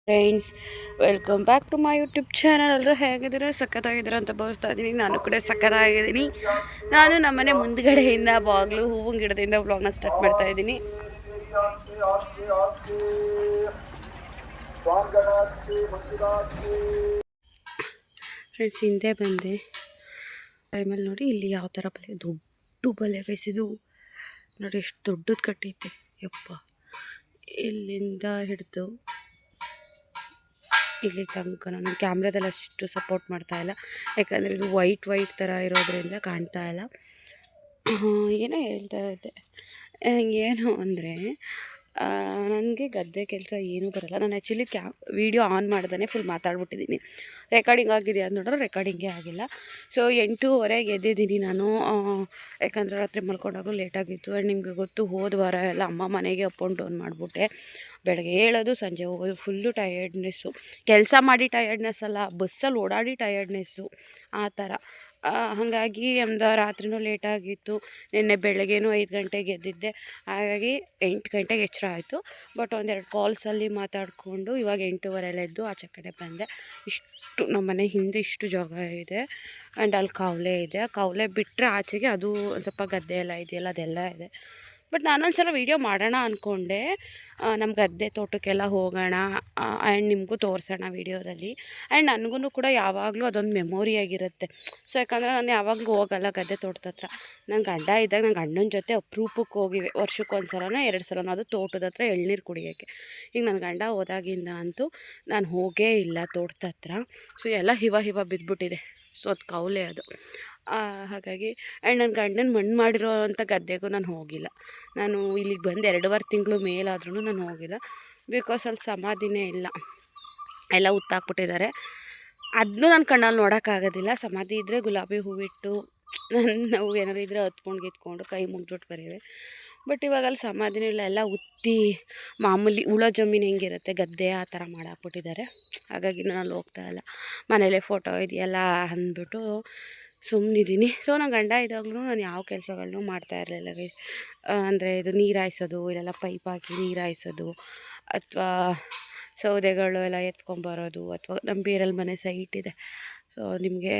Friends, welcome back to my YouTube channel. ಎಲ್ಲರೂ ಹೇಗಿದ್ದೀರಾ? ಸಖತ್ತಾಗಿದ್ದೀರಾ ಅಂತ ಭಾವಿಸ್ತಾ ಇದ್ದೀನಿ. ನಾನು ಕೂಡ ಸಖತ್ತಾಗಿದ್ದೀನಿ. ನಾನು ನಮ್ಮನೆ ಮುಂದ್ಗಡೆಯಿಂದ ಬಾಗಿಲು ಹೂವಿನ ಗಿಡದಿಂದ ವ್ಲಾಗ್ನ ಸ್ಟಾರ್ಟ್ ಮಾಡ್ತಾ ಇದ್ದೀನಿ. ಫ್ರೆಂಡ್ಸ್, ಹಿಂದೆ ಬಂದೆ ಟೈಮಲ್ಲಿ ನೋಡಿ ಇಲ್ಲಿ ಯಾವ ಥರ ಬಲೆ, ದೊಡ್ಡ ಬಲೆ ಬಯಸಿದು ನೋಡಿ, ಎಷ್ಟು ದೊಡ್ಡದು ಕಟ್ಟೈತೆ ಯಪ್ಪ. ಇಲ್ಲಿಂದ ಹಿಡಿದು ಇಲ್ಲಿ ತನಕ ನಾನು ಕ್ಯಾಮ್ರಾದಲ್ಲಿ ಅಷ್ಟು ಸಪೋರ್ಟ್ ಮಾಡ್ತಾಯಿಲ್ಲ, ಯಾಕಂದರೆ ಇದು ವೈಟ್ ಥರ ಇರೋದ್ರಿಂದ ಕಾಣ್ತಾ ಇಲ್ಲ. ಏನೋ ಹೇಳ್ತಾ ಇದ್ದೆ, ಏನು ಅಂದರೆ ನನಗೆ ಗದ್ದೆ ಕೆಲಸ ಏನೂ ಬರೋಲ್ಲ. ನಾನು ಆ್ಯಕ್ಚುಲಿ ವೀಡಿಯೋ ಆನ್ ಮಾಡ್ದೇ ಫುಲ್ ಮಾತಾಡ್ಬಿಟ್ಟಿದ್ದೀನಿ. ರೆಕಾರ್ಡಿಂಗ್ ಆಗಿದೆಯಾ ಅಂತ ನೋಡಿದ್ರೆ ರೆಕಾರ್ಡಿಂಗೇ ಆಗಿಲ್ಲ. ಸೊ 8:30 ಎದ್ದಿದ್ದೀನಿ ನಾನು, ಯಾಕಂದರೆ ರಾತ್ರಿ ಮಲ್ಕೊಂಡಾಗಲೂ ಲೇಟಾಗಿತ್ತು. ಆ್ಯಂಡ್ ನಿಮಗೆ ಗೊತ್ತು, ಹೋದ ವಾರ ಎಲ್ಲ ಅಮ್ಮ ಮನೆಗೆ ಅಪ್ ಆ್ಯಂಡ್ ಡೌನ್ ಮಾಡಿಬಿಟ್ಟೆ. ಬೆಳಗ್ಗೆ ಹೇಳೋದು ಸಂಜೆ ಹೋಗೋದು, ಫುಲ್ಲು ಟಯರ್ಡ್ನೆಸ್ಸು. ಕೆಲಸ ಮಾಡಿ ಟಯರ್ಡ್ನೆಸ್ ಅಲ್ಲ, ಬಸ್ಸಲ್ಲಿ ಓಡಾಡಿ ಟಯರ್ಡ್ನೆಸ್ಸು, ಆ ಥರ. ಹಾಗಾಗಿ ಒಂದು ರಾತ್ರಿನೂ ಲೇಟಾಗಿತ್ತು. ನಿನ್ನೆ ಬೆಳಗ್ಗೆನೂ 5 ಗಂಟೆಗೆ ಎದ್ದಿದ್ದೆ. ಹಾಗಾಗಿ 8 ಗಂಟೆಗೆ ಎಚ್ಚರ ಆಯಿತು. ಬಟ್ ಒಂದೆರಡು ಕಾಲ್ಸಲ್ಲಿ ಮಾತಾಡಿಕೊಂಡು ಇವಾಗ 8:30 ಎದ್ದು ಆಚೆ ಕಡೆ ಬಂದೆ. ಇಷ್ಟು ನಮ್ಮ ಮನೆ ಹಿಂದೆ ಇಷ್ಟು ಜಾಗ ಇದೆ. ಆ್ಯಂಡ್ ಅಲ್ಲಿ ಕಾವಲೆ ಇದೆ. ಕಾವಲೆ ಬಿಟ್ಟರೆ ಆಚೆಗೆ ಅದು ಸ್ವಲ್ಪ ಗದ್ದೆ ಎಲ್ಲ ಇದೆಯಲ್ಲ, ಅದೆಲ್ಲ ಇದೆ. ಬಟ್ ನಾನೊಂದ್ಸಲ ವೀಡಿಯೋ ಮಾಡೋಣ ಅಂದ್ಕೊಂಡೆ, ನಮ್ಮ ಗದ್ದೆ ತೋಟಕ್ಕೆಲ್ಲ ಹೋಗೋಣ ಆ್ಯಂಡ್ ನಿಮಗೂ ತೋರಿಸೋಣ ವೀಡಿಯೋದಲ್ಲಿ. ಆ್ಯಂಡ್ ನನಗೂ ಕೂಡ ಯಾವಾಗಲೂ ಅದೊಂದು ಮೆಮೊರಿಯಾಗಿರುತ್ತೆ. ಸೊ ಯಾಕಂದರೆ ನಾನು ಯಾವಾಗಲೂ ಹೋಗಲ್ಲ ಗದ್ದೆ ತೋಟದ ಹತ್ರ. ನನ್ನ ಗಂಡ ಇದ್ದಾಗ ನನ್ನ ಗಂಡನ ಜೊತೆ ಅಪರೂಪಕ್ಕೆ ಹೋಗಿವೆ, ವರ್ಷಕ್ಕೊಂದು ಸಲನೋ 2 ಸಲನೋ, ಅದು ತೋಟದ ಹತ್ರ ಎಳ್ನೀರು ಕುಡಿಯೋಕ್ಕೆ. ಈಗ ನನ್ನ ಗಂಡ ಹೋದಾಗಿಂದ ಅಂತೂ ನಾನು ಹೋಗೇ ಇಲ್ಲ ತೋಟದ ಹತ್ರ. ಸೊ ಎಲ್ಲ ಹಿವ ಬಿದ್ದುಬಿಟ್ಟಿದೆ. ಸೊ ಅದು ಕೌಲೆ ಅದು. ಹಾಗಾಗಿ ಆ್ಯಂಡ್ ನನ್ನ ಗಂಡನ ಮಣ್ಣು ಮಾಡಿರೋ ಅಂಥ ಗದ್ದೆಗೂ ನಾನು ಹೋಗಿಲ್ಲ. ನಾನು ಇಲ್ಲಿಗೆ ಬಂದು 2.5 ತಿಂಗಳು ಮೇಲಾದ್ರೂ ನಾನು ಹೋಗಿಲ್ಲ. ಬಿಕಾಸ್ ಅಲ್ಲಿ ಸಮಾಧಿನೇ ಇಲ್ಲ, ಎಲ್ಲ ಹುತ್ತಾಕ್ಬಿಟ್ಟಿದ್ದಾರೆ. ಅದನ್ನೂ ನನ್ನ ಕಣ್ಣಲ್ಲಿ ನೋಡೋಕ್ಕಾಗೋದಿಲ್ಲ. ಸಮಾಧಿ ಇದ್ದರೆ ಗುಲಾಬಿ ಹೂವಿಟ್ಟು ನಾವು ಏನಾರು ಇದ್ದರೆ ಹತ್ಕೊಂಡು ಗಿತ್ಕೊಂಡು ಕೈ ಮುಗ್ದ್ಬಿಟ್ಟು ಬರೀವೆ. ಬಟ್ ಇವಾಗ ಅಲ್ಲಿ ಸಮಾಧಿನೂ ಇಲ್ಲ, ಎಲ್ಲ ಉತ್ತಿ ಮಾಮೂಲಿ ಉಳೋ ಜಮೀನು ಹೆಂಗಿರುತ್ತೆ ಗದ್ದೆ ಆ ಥರ ಮಾಡಾಕ್ಬಿಟ್ಟಿದ್ದಾರೆ. ಹಾಗಾಗಿ ನಾನು ಅಲ್ಲಿ ಹೋಗ್ತಾ ಇಲ್ಲ. ಮನೇಲೇ ಫೋಟೋ ಇದೆಯಲ್ಲ ಅಂದ್ಬಿಟ್ಟು ಸುಮ್ಮನಿದ್ದೀನಿ. ಸೊ ನನ್ನ ಗಂಡ ಇದ್ದಾಗಲೂ ನಾನು ಯಾವ ಕೆಲಸಗಳನ್ನೂ ಮಾಡ್ತಾಯಿರಲಿಲ್ಲ ಗೈಸ್. ಅಂದರೆ ಇದು ನೀರು ಹಾಯಿಸೋದು, ಇಲ್ಲೆಲ್ಲ ಪೈಪ್ ಹಾಕಿ ನೀರು ಹಾಯಿಸೋದು, ಅಥವಾ ಸೌದೆಗಳು ಎಲ್ಲ ಎತ್ಕೊಂಬರೋದು, ಅಥವಾ ನಮ್ಮ ಬೇರಲ್ಲಿ ಮನೆ ಸೈಟ್ ಇದೆ. ಸೊ ನಿಮಗೆ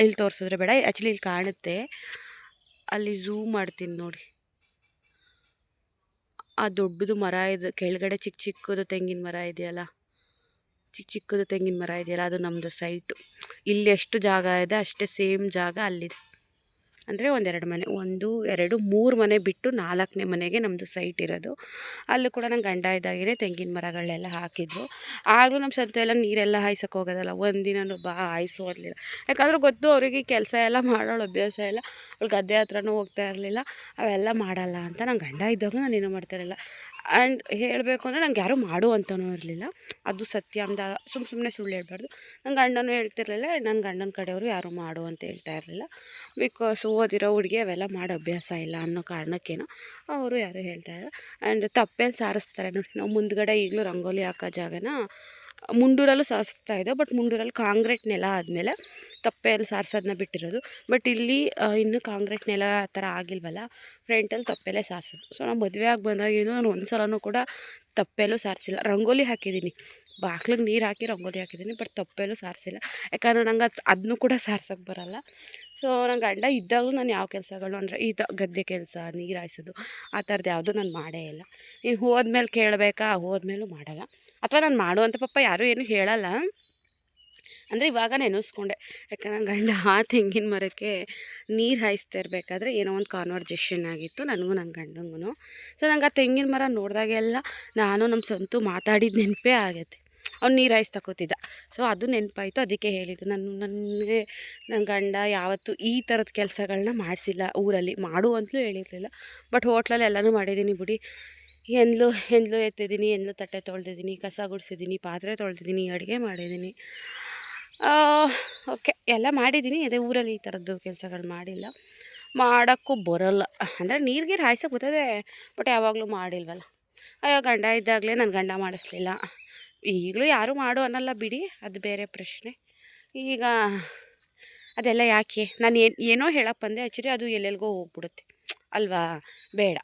ಇಲ್ಲಿ ತೋರಿಸಿದ್ರೆ ಬೇಡ, ಆ್ಯಕ್ಚುಲಿ ಇಲ್ಲಿ ಕಾಣುತ್ತೆ, ಅಲ್ಲಿ ಝೂಮ್ ಮಾಡ್ತೀನಿ ನೋಡಿ. ಆ ದೊಡ್ಡದು ಮರ ಇದೆ ಕೆಳಗಡೆ, ಚಿಕ್ಕದು ತೆಂಗಿನ ಮರ ಇದೆಯಲ್ಲ, ಚಿಕ್ಕದು ತೆಂಗಿನ ಮರ ಇದೆಯಲ್ಲ, ಅದು ನಮ್ಮದು ಸೈಟು. ಇಲ್ಲಿ ಎಷ್ಟು ಜಾಗ ಇದೆ ಅಷ್ಟೇ ಸೇಮ್ ಜಾಗ ಅಲ್ಲಿದೆ. ಅಂದರೆ 1-2 ಮನೆ, 1, 2, 3 ಮನೆ ಬಿಟ್ಟು 4ನೇ ಮನೆಗೆ ನಮ್ಮದು ಸೈಟ್ ಇರೋದು. ಅಲ್ಲೂ ಕೂಡ ನನ್ನ ಗಂಡ ಇದ್ದಾಗೇ ತೆಂಗಿನ ಮರಗಳನ್ನೆಲ್ಲ ಹಾಕಿದ್ರು. ಆಗಲೂ ನಮ್ಮ ಸಂತೆ ಎಲ್ಲ ನೀರೆಲ್ಲ ಹಾಯ್ಸೋಕೆ ಹೋಗೋದಲ್ಲ, ಒಂದಿನೂ ಬಾ ಹಾಯಿಸು ಅನ್ನಲಿಲ್ಲ. ಯಾಕಂದ್ರೆ ಗೊತ್ತು ಅವರಿಗೆ ಕೆಲಸ ಎಲ್ಲ ಮಾಡೋಳು ಅಭ್ಯಾಸ ಇಲ್ಲ, ಅವಳು ಗದ್ದೆ ಹತ್ರನೂ ಹೋಗ್ತಾ ಇರಲಿಲ್ಲ, ಅವೆಲ್ಲ ಮಾಡಲ್ಲ ಅಂತ. ನನ್ನ ಗಂಡ ಇದ್ದಾಗ ನಾನು ಏನೂ ಮಾಡ್ತಾಯಿರಲಿಲ್ಲ. ಆ್ಯಂಡ್ ಹೇಳಬೇಕು ಅಂದರೆ ನಂಗೆ ಯಾರೂ ಮಾಡು ಅಂತಲೂ ಇರಲಿಲ್ಲ, ಅದು ಸತ್ಯ. ಅಂದ ಸುಮ್ಮನೆ ಸುಳ್ಳು ಹೇಳ್ಬಾರ್ದು. ನನ್ನ ಗಂಡನೂ ಹೇಳ್ತಿರ್ಲಿಲ್ಲ, ನನ್ನ ಗಂಡನ ಕಡೆಯವರು ಯಾರೂ ಮಾಡು ಅಂತ ಹೇಳ್ತಾ ಇರಲಿಲ್ಲ. ಬಿಕಾಸ್ ಓದಿರೋ ಹುಡುಗಿ ಅವೆಲ್ಲ ಮಾಡೋ ಅಭ್ಯಾಸ ಇಲ್ಲ ಅನ್ನೋ ಕಾರಣಕ್ಕೇನೋ ಅವರು ಯಾರೂ ಹೇಳ್ತಾ ಇಲ್ಲ. ಆ್ಯಂಡ್ ತಪ್ಪೆಲ್ಲಿ ಸಾರಿಸ್ತಾರೆ ನೋಡಿ, ನಾವು ಮುಂದ್ಗಡೆ ಈಗಲೂ ರಂಗೋಲಿ ಹಾಕೋ ಜಾಗನ ಮುಂಡೂರಲ್ಲೂ ಸಾರಿಸ್ತಾ ಇದೆ. ಬಟ್ ಮುಂಡೂರಲ್ಲಿ ಕಾಂಕ್ರೀಟ್ ನೆಲ ಆದಮೇಲೆ ತಪ್ಪೆಯಲ್ಲಿ ಸಾರಿಸೋದನ್ನ ಬಿಟ್ಟಿರೋದು. ಬಟ್ ಇಲ್ಲಿ ಇನ್ನೂ ಕಾಂಕ್ರೀಟ್ ನೆಲ ಆ ಥರ ಆಗಿಲ್ವಲ್ಲ, ಫ್ರಂಟಲ್ಲಿ ತಪ್ಪೆಲ್ಲೇ ಸಾರಿಸೋದು. ಸೊ ನಾವು ಮದುವೆ ಆಗಿ ಬಂದಾಗಿಂದ ನಾನು ಒಂದು ಸಲನೂ ಕೂಡ ತಪ್ಪೆಲ್ಲೂ ಸಾರಿಸಿಲ್ಲ. ರಂಗೋಲಿ ಹಾಕಿದ್ದೀನಿ, ಬಾಗಿಲಿಗೆ ನೀರು ಹಾಕಿ ರಂಗೋಲಿ ಹಾಕಿದ್ದೀನಿ, ಬಟ್ ತಪ್ಪೆಲ್ಲೂ ಸಾರಿಸಿಲ್ಲ. ಯಾಕಂದರೆ ನಂಗೆ ಅದನ್ನೂ ಕೂಡ ಸಾರ್ಸೋಕ್ಕೆ ಬರೋಲ್ಲ. ಸೊ ನನ್ನ ಗಂಡ ಇದ್ದಾಗಲೂ ನಾನು ಯಾವ ಕೆಲಸಗಳು ಅಂದರೆ ಗದ್ದೆ ಕೆಲಸ, ನೀರು ಹಾಯಿಸೋದು ಆ ಥರದ್ದು ಯಾವುದೂ ನಾನು ಮಾಡೇ ಇಲ್ಲ. ಇನ್ನು ಹೋದ್ಮೇಲೆ ಕೇಳಬೇಕಾ, ಹೋದ್ಮೇಲೂ ಮಾಡಲ್ಲ. ಅಥವಾ ನಾನು ಮಾಡುವಂಥ ಪಾಪ ಯಾರೂ ಏನೂ ಹೇಳಲ್ಲ. ಅಂದರೆ ಇವಾಗ ನೆನೆಸ್ಕೊಂಡೆ, ಯಾಕಂದ್ರೆ ನನ್ನ ಗಂಡ ಆ ತೆಂಗಿನ ಮರಕ್ಕೆ ನೀರು ಹಾಯಿಸ್ತಾ ಇರಬೇಕಾದ್ರೆ ಏನೋ ಒಂದು ಕಾನ್ವರ್ಜೇಷನ್ ಆಗಿತ್ತು ನನಗೂ ನನ್ನ ಗಂಡಂಗೂ. ಸೊ ನಂಗೆ ಆ ತೆಂಗಿನ ಮರ ನೋಡಿದಾಗೆಲ್ಲ ನಾನು ನಮ್ಮ ಸಂತು ಮಾತಾಡಿದ ನೆನಪೇ ಆಗೈತೆ. ಅವ್ನು ನೀರು ಹಾಯಿಸ್ತಾ ಕೂತಿದ್ದ. ಸೊ ಅದು ನೆನಪಾಯಿತು, ಅದಕ್ಕೆ ಹೇಳಿದ್ದು. ನನಗೆ ನನ್ನ ಗಂಡ ಯಾವತ್ತೂ ಈ ಥರದ ಕೆಲಸಗಳನ್ನ ಮಾಡಿಸಿಲ್ಲ. ಊರಲ್ಲಿ ಮಾಡು ಅಂತಲೂ ಹೇಳಿರಲಿಲ್ಲ. ಬಟ್ ಹೋಟ್ಲಲ್ಲಿ ಎಲ್ಲನೂ ಮಾಡಿದ್ದೀನಿ ಬಿಡಿ. ಎಂದ್ಲು ಎತ್ತಿದ್ದೀನಿ, ಎಂದ್ಲು ತಟ್ಟೆ ತೊಳೆದಿದ್ದೀನಿ, ಕಸ ಗುಡಿಸಿದ್ದೀನಿ, ಪಾತ್ರೆ ತೊಳೆದಿದ್ದೀನಿ, ಅಡುಗೆ ಮಾಡಿದ್ದೀನಿ. ಓಕೆ, ಎಲ್ಲ ಮಾಡಿದ್ದೀನಿ. ಅದೇ ಊರಲ್ಲಿ ಈ ಥರದ್ದು ಕೆಲಸಗಳು ಮಾಡಿಲ್ಲ, ಮಾಡೋಕ್ಕೂ ಬರೋಲ್ಲ. ಅಂದರೆ ನೀರು ಹಾಯ್ಸೋಕೆ ಬರ್ತದೆ, ಬಟ್ ಯಾವಾಗಲೂ ಮಾಡಿಲ್ವಲ್ಲ. ಅಯ್ಯೋ, ಗಂಡ ಇದ್ದಾಗಲೇ ನನ್ನ ಗಂಡ ಮಾಡಿಸ್ಲಿಲ್ಲ. ಈಗಲೂ ಯಾರೂ ಮಾಡು ಅನ್ನಲ್ಲ ಬಿಡಿ, ಅದು ಬೇರೆ ಪ್ರಶ್ನೆ. ಈಗ ಅದೆಲ್ಲ ಯಾಕೆ, ನಾನು ಏನೋ ಹೇಳಕ್ಕೆ ಬಂದೆ, ಆ್ಯಕ್ಚುಲಿ ಅದು ಎಲ್ಲೆಲ್ಗೋ ಹೋಗ್ಬಿಡುತ್ತೆ ಅಲ್ವಾ, ಬೇಡ.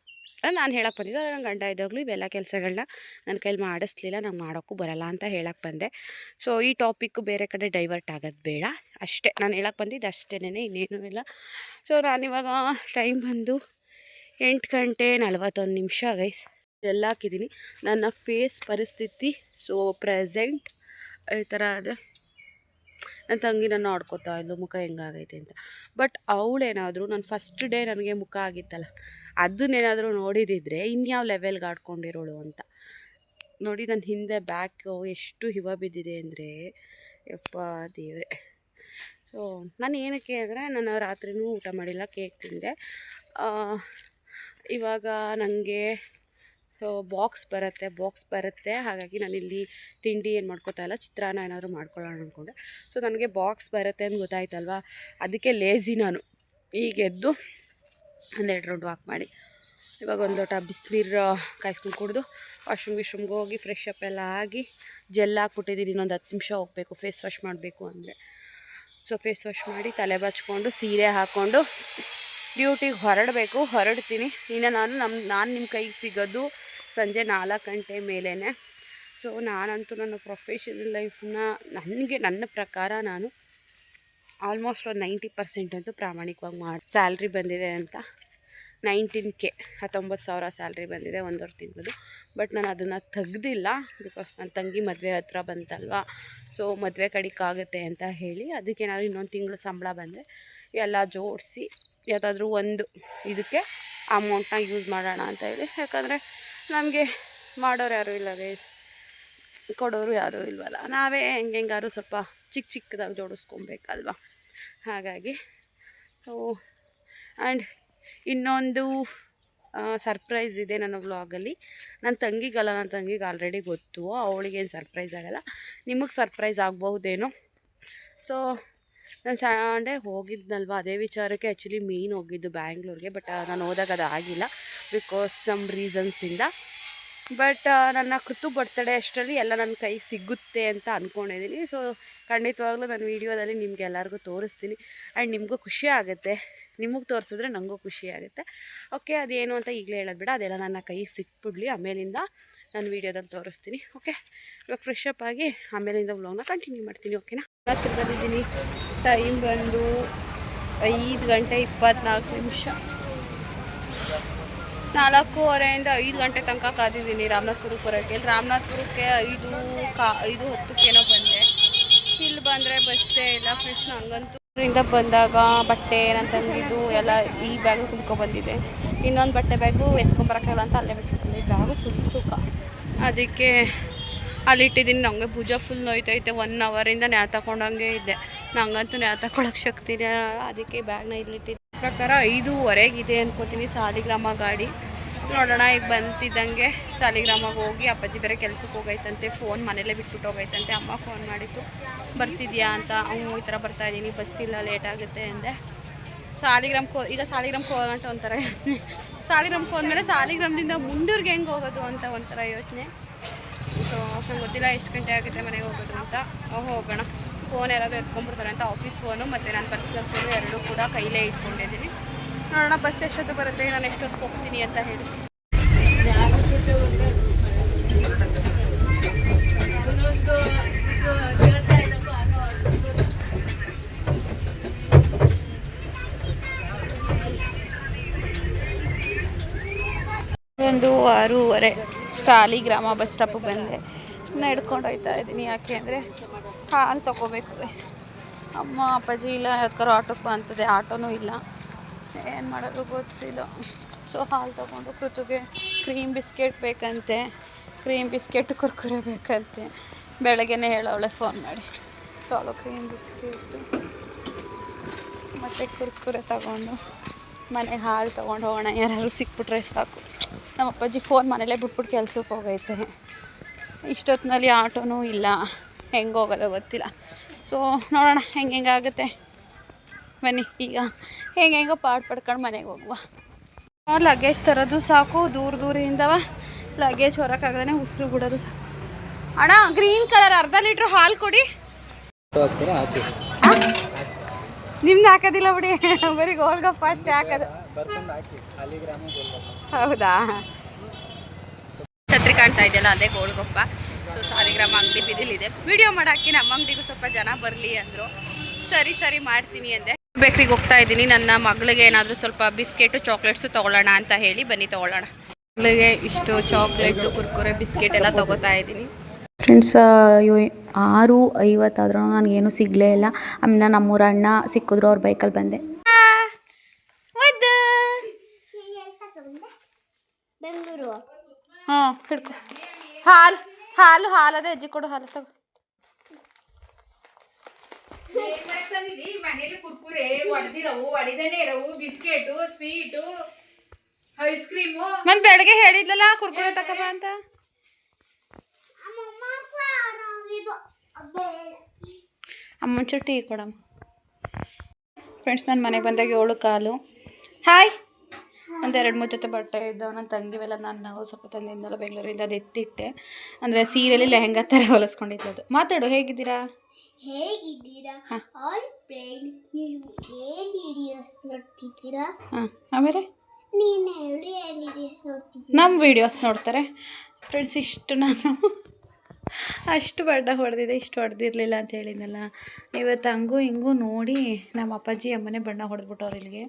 ನಾನು ಹೇಳಕ್ಕೆ ಬಂದಿದ್ದು. ನನ್ನ ಗಂಡ ಇದ್ದಾಗಲೂ ಇವೆಲ್ಲ ಕೆಲಸಗಳನ್ನ ನನ್ನ ಕೈಲಿ ಮಾಡಿಸ್ಲಿಲ್ಲ, ನಂಗೆ ಮಾಡೋಕ್ಕೂ ಬರಲ್ಲ ಅಂತ ಹೇಳಕ್ಕೆ ಬಂದೆ. ಸೊ ಈ ಟಾಪಿಕ್ಕು ಬೇರೆ ಕಡೆ ಡೈವರ್ಟ್ ಆಗೋದು ಬೇಡ, ಅಷ್ಟೇ ನಾನು ಹೇಳಕ್ಕೆ ಬಂದಿದ್ದು ಅಷ್ಟೇನೆ, ಇನ್ನೇನೂ ಇಲ್ಲ. ಸೊ ನಾನಿವಾಗ ಟೈಮ್ ಬಂದು 8 ಗಂಟೆ 41 ನಿಮಿಷ ಗೈಸ್. ಎಲ್ಲ ಹಾಕಿದ್ದೀನಿ. ನನ್ನ ಫೇಸ್ ಪರಿಸ್ಥಿತಿ ಸೊ ಪ್ರೆಸೆಂಟ್ ಈ ಥರ ಅದೇ. ನನ್ನ ತಂಗಿ ನನ್ನ ನೋಡ್ಕೋತಾ ಇದ್ಲು ಮುಖ ಹೆಂಗಾಗೈತೆ ಅಂತ. ಬಟ್ ಅವಳೇನಾದರೂ ನಾನು ಫಸ್ಟ್ ಡೇ ನನಗೆ ಮುಖ ಆಗಿತ್ತಲ್ಲ, ಅದನ್ನೇನಾದರೂ ನೋಡಿದಿದ್ರೆ ಇನ್ಯಾವ ಲೆವೆಲ್ಗೆ ಆಡ್ಕೊಂಡಿರೋಳು ಅಂತ. ನೋಡಿ ನನ್ನ ಹಿಂದೆ ಬ್ಯಾಕು ಎಷ್ಟು ಹಿಮ ಬಿದ್ದಿದೆ ಅಂದರೆ ಯಪ್ಪ ದೇವ್ರೆ. ಸೊ ನಾನು ಏನಕ್ಕೆ ಅಂದರೆ ನಾನು ರಾತ್ರಿನೂ ಊಟ ಮಾಡಿಲ್ಲ, ಕೇಕ್ ತಿಂದೆ. ಇವಾಗ ನನಗೆ ಬಾಕ್ಸ್ ಬರುತ್ತೆ ಹಾಗಾಗಿ ನಾನಿಲ್ಲಿ ತಿಂಡಿ ಏನು ಮಾಡ್ಕೋತಾ ಇಲ್ಲ, ಚಿತ್ರಾನ್ನ ಏನಾದರೂ ಮಾಡ್ಕೊಳ್ಳೋಣ ಅಂದ್ಕೊಂಡೆ. ಸೊ ನನಗೆ ಬಾಕ್ಸ್ ಬರುತ್ತೆ ಅಂತ ಗೊತ್ತಾಯ್ತಲ್ವ, ಅದಕ್ಕೆ ಲೇಝಿ ನಾನು. ಈಗ ಎದ್ದು 1-2 ರೌಂಡ್ ವಾಕ್ ಮಾಡಿ ಇವಾಗ ಒಂದು ಲೋಟ ಬಿಸಿನೀರು ಕಾಯಿಸ್ಕೊಂಡು ಕುಡಿದು ವಾಶ್ರೂಮ್ಗೆ ಹೋಗಿ ಫ್ರೆಶ್ ಅಪ್ ಎಲ್ಲ ಆಗಿ ಜೆಲ್ ಹಾಕ್ಬಿಟ್ಟಿದ್ದೀನಿ. ಇನ್ನೊಂದು 10 ನಿಮಿಷ ಹೋಗಬೇಕು ಫೇಸ್ ವಾಶ್ ಮಾಡಬೇಕು ಅಂದರೆ. ಸೊ ಫೇಸ್ ವಾಶ್ ಮಾಡಿ ತಲೆ ಬಚ್ಕೊಂಡು ಸೀರೆ ಹಾಕ್ಕೊಂಡು ಡ್ಯೂಟಿಗೆ ಹೊರಡ್ತೀನಿ. ಇನ್ನು ನಾನು ನಿಮ್ಮ ಕೈಗೆ ಸಿಗೋದು ಸಂಜೆ 4 ಗಂಟೆ ಮೇಲೇ. ಸೊ ನಾನಂತೂ ನನ್ನ ಪ್ರೊಫೆಷನಲ್ ಲೈಫನ್ನ ನನ್ನ ಪ್ರಕಾರ ನಾನು ಆಲ್ಮೋಸ್ಟ್ ಒಂದು 90% ಅಂತೂ ಪ್ರಾಮಾಣಿಕವಾಗಿ ಸ್ಯಾಲ್ರಿ ಬಂದಿದೆ ಅಂತ. 19K 19,000 ಸ್ಯಾಲ್ರಿ ಬಂದಿದೆ 1.5 ತಿಂಗಳು. ಬಟ್ ನಾನು ಅದನ್ನು ತೆಗ್ದಿಲ್ಲ, ಬಿಕಾಸ್ ನನ್ನ ತಂಗಿ ಮದುವೆ ಹತ್ರ ಬಂತಲ್ವ. ಸೊ ಮದುವೆ ಕಡಿಕಾಗುತ್ತೆ ಅಂತ ಹೇಳಿ ಅದಕ್ಕೇನಾದ್ರು ಇನ್ನೊಂದು ತಿಂಗಳು ಸಂಬಳ ಬಂದರೆ ಎಲ್ಲ ಜೋಡಿಸಿ ಯಾವುದಾದ್ರೂ ಒಂದು ಇದಕ್ಕೆ ಅಮೌಂಟ್ನ ಯೂಸ್ ಮಾಡೋಣ ಅಂತ ಹೇಳಿ. ಯಾಕಂದರೆ ನಮಗೆ ಮಾಡೋರು ಯಾರೂ ಇಲ್ಲ ಗೈಸ್, ಕೊಡೋರು ಯಾರೂ ಇಲ್ವಲ್ಲ, ನಾವೇ ಹೆಂಗಾದ್ರು ಸ್ವಲ್ಪ ಚಿಕ್ಕದಾಗಿ ಜೋಡಿಸ್ಕೊಬೇಕಲ್ವ. ಹಾಗಾಗಿ ಸೊ ಆ್ಯಂಡ್ ಇನ್ನೊಂದು ಸರ್ಪ್ರೈಸ್ ಇದೆ ನನ್ನ ವ್ಲಾಗಲ್ಲಿ. ನನ್ನ ತಂಗಿಗೆ ಆಲ್ರೆಡಿ ಗೊತ್ತು, ಅವಳಿಗೇನು ಸರ್ಪ್ರೈಸ್ ಆಗೋಲ್ಲ, ನಿಮಗೆ ಸರ್ಪ್ರೈಸ್ ಆಗ್ಬಹುದೇನೋ. ಸೊ ನಾನು ಸಂಡೇ ಹೋಗಿದ್ನಲ್ವ, ಅದೇ ವಿಚಾರಕ್ಕೆ ಆ್ಯಕ್ಚುಲಿ ಮೇಯ್ನ್ ಹೋಗಿದ್ದು ಬ್ಯಾಂಗ್ಳೂರಿಗೆ. ಬಟ್ ನಾನು ಹೋದಾಗ ಅದು ಆಗಿಲ್ಲ ಬಿಕಾಸ್ ಸಮ್ ರೀಸನ್ಸಿಂದ. ಬಟ್ ನನ್ನ ಕೃತು ಬರ್ತಡೇ ಅಷ್ಟರಲ್ಲಿ ಎಲ್ಲ ನನ್ನ ಕೈಗೆ ಸಿಗುತ್ತೆ ಅಂತ ಅಂದ್ಕೊಂಡಿದ್ದೀನಿ. ಸೊ ಖಂಡಿತವಾಗ್ಲೂ ನಾನು ವೀಡಿಯೋದಲ್ಲಿ ನಿಮ್ಗೆ ಎಲ್ಲರಿಗೂ ತೋರಿಸ್ತೀನಿ. ಆ್ಯಂಡ್ ನಿಮಗೂ ಖುಷಿ ಆಗುತ್ತೆ, ನಿಮಗೆ ತೋರಿಸಿದ್ರೆ ನನಗೂ ಖುಷಿ ಆಗುತ್ತೆ. ಓಕೆ, ಅದೇನು ಅಂತ ಈಗಲೇ ಹೇಳೋದು ಬೇಡ, ಅದೆಲ್ಲ ನನ್ನ ಕೈಗೆ ಸಿಕ್ಬಿಡ್ಲಿ, ಆಮೇಲಿಂದ ನಾನು ವೀಡಿಯೋದಲ್ಲಿ ತೋರಿಸ್ತೀನಿ. ಓಕೆ, ಇವಾಗ ಫ್ರೆಶ್ ಅಪ್ ಆಗಿ ಆಮೇಲಿಂದ ವ್ಲಾಗ್ನ ಕಂಟಿನ್ಯೂ ಮಾಡ್ತೀನಿ. ಓಕೆನಾ? ಹತ್ರ ಬಂದಿದ್ದೀನಿ. ಟೈಮ್ ಬಂದು 5 ಗಂಟೆ 24 ನಿಮಿಷ. 4:15 5 ಗಂಟೆ ತನಕ ಕಾದಿದ್ದೀನಿ ರಾಮನಾಥ್ಪುರಕ್ಕೆ ಬರೋಕ್ಕೆ. ರಾಮನಾಥ್ಪುರಕ್ಕೆ 5:10 ಬಂದೆ. ಇಲ್ಲಿ ಬಂದರೆ ಬಸ್ಸೇ ಇಲ್ಲ ಫ್ರೆಂಡ್ಸ್. ಹಂಗಂತೂ ಊರಿಂದ ಬಂದಾಗ ಬಟ್ಟೆ ನನ್ನ ತಂಗಿದ್ದು ಎಲ್ಲ ಈ ಬ್ಯಾಗು ತುಂಬ್ಕೊಬಂದಿದೆ. ಇನ್ನೊಂದು ಬಟ್ಟೆ ಬ್ಯಾಗು ಎತ್ಕೊಂಬರೋಕ್ಕಾಗಲ್ಲ ಅಂತ ಅಲ್ಲೇ ಬಿಟ್ಬಿಟ್ಟಿದ್ದೆ. ಬ್ಯಾಗು ಫುಲ್ ತೂಕ, ಅದಕ್ಕೆ ಅಲ್ಲಿಟ್ಟಿದ್ದೀನಿ. ನನಗೆ ಭುಜ ಫುಲ್ ನೋಯ್ತೈತೆ, 1 ಅವರಿಂದ ನ್ಯಾ ತಗೊಂಡಂಗೆ ಇದ್ದೆ. ನಂಗಂತೂ ನ್ಯಾ ತಗೊಳಕ್ಕೆ ಶಕ್ತಿ ಇದೆ, ಅದಕ್ಕೆ ಬ್ಯಾಗ್ನ ಇಲ್ಲಿಟ್ಟಿದ್ದೆ. ಪ್ರಕಾರ 5:15 ಅನ್ಕೋತೀನಿ ಸಾಲಿಗ್ರಾಮ ಗಾಡಿ. ನೋಡೋಣ, ಈಗ ಬಂತಿದ್ದಂಗೆ ಸಾಲಿಗ್ರಾಮಗೆ ಹೋಗಿ ಅಪ್ಪಾಜಿ ಬೇರೆ ಕೆಲ್ಸಕ್ಕೆ ಹೋಗೈತಂತೆ, ಫೋನ್ ಮನೇಲೇ ಬಿಟ್ಬಿಟ್ಟು ಹೋಗೈತಂತೆ. ಅಮ್ಮ ಫೋನ್ ಮಾಡಿತ್ತು ಬರ್ತಿದ್ಯಾ ಅಂತ. ಈ ಥರ ಬರ್ತಾಯಿದ್ದೀನಿ, ಬಸ್ಸಿಲ್ಲ, ಲೇಟ್ ಆಗುತ್ತೆ ಅಂದೆ. ಈಗ ಸಾಲಿಗ್ರಾಮಕ್ಕೆ ಹೋಗೋಂಟ ಒಂಥರ ಯೋಚನೆ. ಸಾಲಿಗ್ರಾಮಕ್ಕೆ ಹೋದ್ಮೇಲೆ ಸಾಲಿಗ್ರಾಮದಿಂದ ಮುಂಡೂರಿಗೆ ಹೆಂಗೆ ಹೋಗೋದು ಅಂತ ಒಂಥರ ಯೋಚನೆ. ಸೊ ನಂಗೆ ಗೊತ್ತಿಲ್ಲ ಎಷ್ಟು ಗಂಟೆ ಆಗುತ್ತೆ ಮನೆಗೆ ಹೋಗೋದು ಅಂತ. ಹೋಗೋಣ. ಫೋನ್ ಯಾರಾದರೂ ಎತ್ಕೊಂಡ್ಬಿಡ್ತಾರೆ ಅಂತ ಆಫೀಸ್ ಫೋನು ಮತ್ತು ನನ್ನ ಪರ್ಸ್ನಲ್ ಫೋನು ಎರಡೂ ಕೂಡ ಕೈಲೇ ಇಟ್ಕೊಂಡಿದ್ದೀನಿ. ನೋಡೋಣ ಬಸ್ ಎಷ್ಟೊತ್ತು ಬರುತ್ತೆ, ನಾನು ಎಷ್ಟೊತ್ತು ಹೋಗ್ತೀನಿ ಅಂತ ಹೇಳಿ. ಒಂದು 6:30 ಸಾಲಿಗ್ರಾಮ ಬಸ್ ಸ್ಟಾಪಿಗೆ ಬಂದೆ. ನಡ್ಕೊಂಡು ಹೋಗ್ತಾ ಇದ್ದೀನಿ. ಯಾಕೆ ಅಂದರೆ ಹಾಲು ತೊಗೋಬೇಕು. ಅಮ್ಮ ಅಪ್ಪಾಜಿ ಇಲ್ಲ, ಯಾವ್ದಾರು ಆಟೋಕ್ಕೆ ಅಂತದೆ, ಆಟೋನೂ ಇಲ್ಲ, ಏನು ಮಾಡೋದು ಗೊತ್ತಿಲ್ಲ. ಸೊ ಹಾಲು ತೊಗೊಂಡು ಕೃತುಗೆ ಕ್ರೀಮ್ ಬಿಸ್ಕೆಟ್ ಬೇಕಂತೆ, ಕ್ರೀಮ್ ಬಿಸ್ಕೆಟ್ ಕುರ್ಕುರೆ ಬೇಕಂತೆ. ಬೆಳಗ್ಗೆನೇ ಹೇಳವಳೆ ಫೋನ್ ಮಾಡಿ. ಸೊ ಅವಳು ಕ್ರೀಮ್ ಬಿಸ್ಕೆಟು ಮತ್ತು ಕುರ್ಕುರೆ ತಗೊಂಡು ಮನೆಗೆ ಹಾಲು ತೊಗೊಂಡು ಹೋಗೋಣ. ಯಾರಾದ್ರು ಸಿಕ್ಬಿಟ್ರೆ ಸಾಕು. ನಮ್ಮ ಅಪ್ಪಾಜಿ ಫೋನ್ ಮನೇಲೇ ಬಿಟ್ಬಿಟ್ಟು ಕೆಲ್ಸಕ್ಕೆ ಹೋಗೈತೆ. ಇಷ್ಟೊತ್ತಿನಲ್ಲಿ ಆಟೋನೂ ಇಲ್ಲ, ಹೆಂಗೆ ಹೋಗೋದೋ ಗೊತ್ತಿಲ್ಲ. ಸೊ ನೋಡೋಣ ಹೆಂಗಾಗುತ್ತೆ. ಬನ್ನಿ ಈಗ ಹೆಂಗೋ ಪಡ್ಕೊಂಡು ಮನೆಗೆ ಹೋಗುವ. ಲಗೇಜ್ ತರೋದು ಸಾಕು, ದೂರದಿಂದವ ಲಗೇಜ್ ಹೊರಕ್ಕಾಗದೇ ಉಸಿರು ಬಿಡೋದು ಸಾಕು. ಅಣ್ಣ ಗ್ರೀನ್ ಕಲರ್ 1/2 ಲೀಟ್ರ್ ಹಾಲು ಕೊಡಿ. ನಿಮ್ದು ಹಾಕೋದಿಲ್ಲ ಬಿಡಿ, ಬರೀ ಗೋಲ್ಗಪ್ಪ ಅಷ್ಟೇ ಹಾಕೋದು. ಹೌದಾ, ಛತ್ರಿ ಕಾಣ್ತಾ ಇದೆಯಲ್ಲ ಅದೇ ಗೋಳ್ಗೊಪ್ಪ. ಸೊ ಸಾಲಿಗ್ರಾಮ ಅಂಗಡಿ ಬಿದಿಲಿದೆ. ವಿಡಿಯೋ ಮಾಡಾಕಿ ನಮ್ಮ ಅಂಗಡಿಗೂ ಸ್ವಲ್ಪ ಜನ ಬರಲಿ ಅಂದರು. ಸರಿ ಮಾಡ್ತೀನಿ ಅಂದೆ. ಬೇಕ್ರಿಗೆ ಹೋಗ್ತಾ ಇದ್ದೀನಿ. ನನ್ನ ಮಗಳಿಗೆ ಏನಾದರೂ ಸ್ವಲ್ಪ ಬಿಸ್ಕೆಟು ಚಾಕ್ಲೇಟ್ಸು ತೊಗೊಳ್ಳೋಣ ಅಂತ ಹೇಳಿ ಬನ್ನಿ ತೊಗೊಳ್ಳೋಣ. ಮಗಳಿಗೆ ಇಷ್ಟು ಚಾಕ್ಲೇಟು ಕುರ್ಕುರೆ ಬಿಸ್ಕೆಟ್ ಎಲ್ಲ ತೊಗೋತಾ ಇದ್ದೀನಿ ಫ್ರೆಂಡ್ಸ್. 6:50 ಆದ್ರೂ ನನಗೇನು ಸಿಗಲೇ ಇಲ್ಲ. ಆಮೇಲೆ ನಮ್ಮೂರ ಅಣ್ಣ ಸಿಕ್ಕಿದ್ರು, ಅವ್ರ ಬೈಕಲ್ಲಿ ಬಂದೆ. ಬೆಂಗಳೂರು ಹಾಂ ಹಿಡ್ಕೊ. ಹಾಲು ಅದೇ ಅಜ್ಜಿ ಕೊಡು, ಹಾಲು ತಗೋ. ಮನೇಲಿ ಕುರ್ಕುರೆ ಹೊಡೆದಿರವು, ಹೊಡಿದೇನೆ ಇರವು, ಬಿಸ್ಕೆಟು, ಸ್ವೀಟು, ಐಸ್ ಕ್ರೀಮು. ಮತ್ತೆ ಬೆಳಗ್ಗೆ ಹೇಳಿದ್ಲಲ್ಲ ಕುರ್ಕುರೆ ತಗೋಬ ಅಂತ. ಅಮ್ಮಂಚು ಟೀ ಕೊಡಮ್ಮ. ಫ್ರೆಂಡ್ಸ್, ನನ್ನ ಮನೆಗೆ ಬಂದಾಗ 7 ಕಾಲು. ಹಾಯ್. ಒಂದು 2-3 ಜೊತೆ ಬಟ್ಟೆ ಇದ್ದಾವೆ. ನನ್ನ ತಂಗಿವೆಲ್ಲ ನಾನು ಸ್ವಲ್ಪ ತಂದಿದ್ದೆಲ್ಲ ಬೆಂಗಳೂರಿಂದ, ಅದು ಎತ್ತಿಟ್ಟೆ. ಅಂದರೆ ಸೀರೆಯಲ್ಲಿ ಲೆಹಂಗಾ ಥರ ಹೊಲಿಸ್ಕೊಂಡಿದ್ದು. ಮಾತಾಡು, ಹೇಗಿದ್ದೀರಾ? ಆಲ್ ಫ್ರೆಂಡ್ಸ್, ನೀವು ಏನು ವಿಡಿಯೋಸ್ ನೋಡ್ತಿದ್ದೀರಾ? ಆಮೇಲೆ ನೀನು ಹೇಳಿ, ಏನು ವಿಡಿಯೋಸ್ ನೋಡ್ತಿದ್ದೀರಾ? ನಮ್ಮ ವಿಡಿಯೋಸ್ ನೋಡ್ತಾರೆ ಫ್ರೆಂಡ್ಸ್. ಇಷ್ಟು ನಾನು ಅಷ್ಟು ಬಣ್ಣ ಹೊಡೆದಿದ್ದೆ, ಇಷ್ಟು ಹೊಡೆದಿರಲಿಲ್ಲ ಅಂತ ಹೇಳಿದ್ನಲ್ಲ. ಇವತ್ತು ಹಂಗೂ ಹಿಂಗೂ ನೋಡಿ ನಮ್ಮ ಅಪ್ಪಾಜಿ ಅಮ್ಮನೇ ಬಣ್ಣ ಹೊಡೆದ್ಬಿಟ್ಟವ್ರು. ಇಲ್ಲಿಗೆ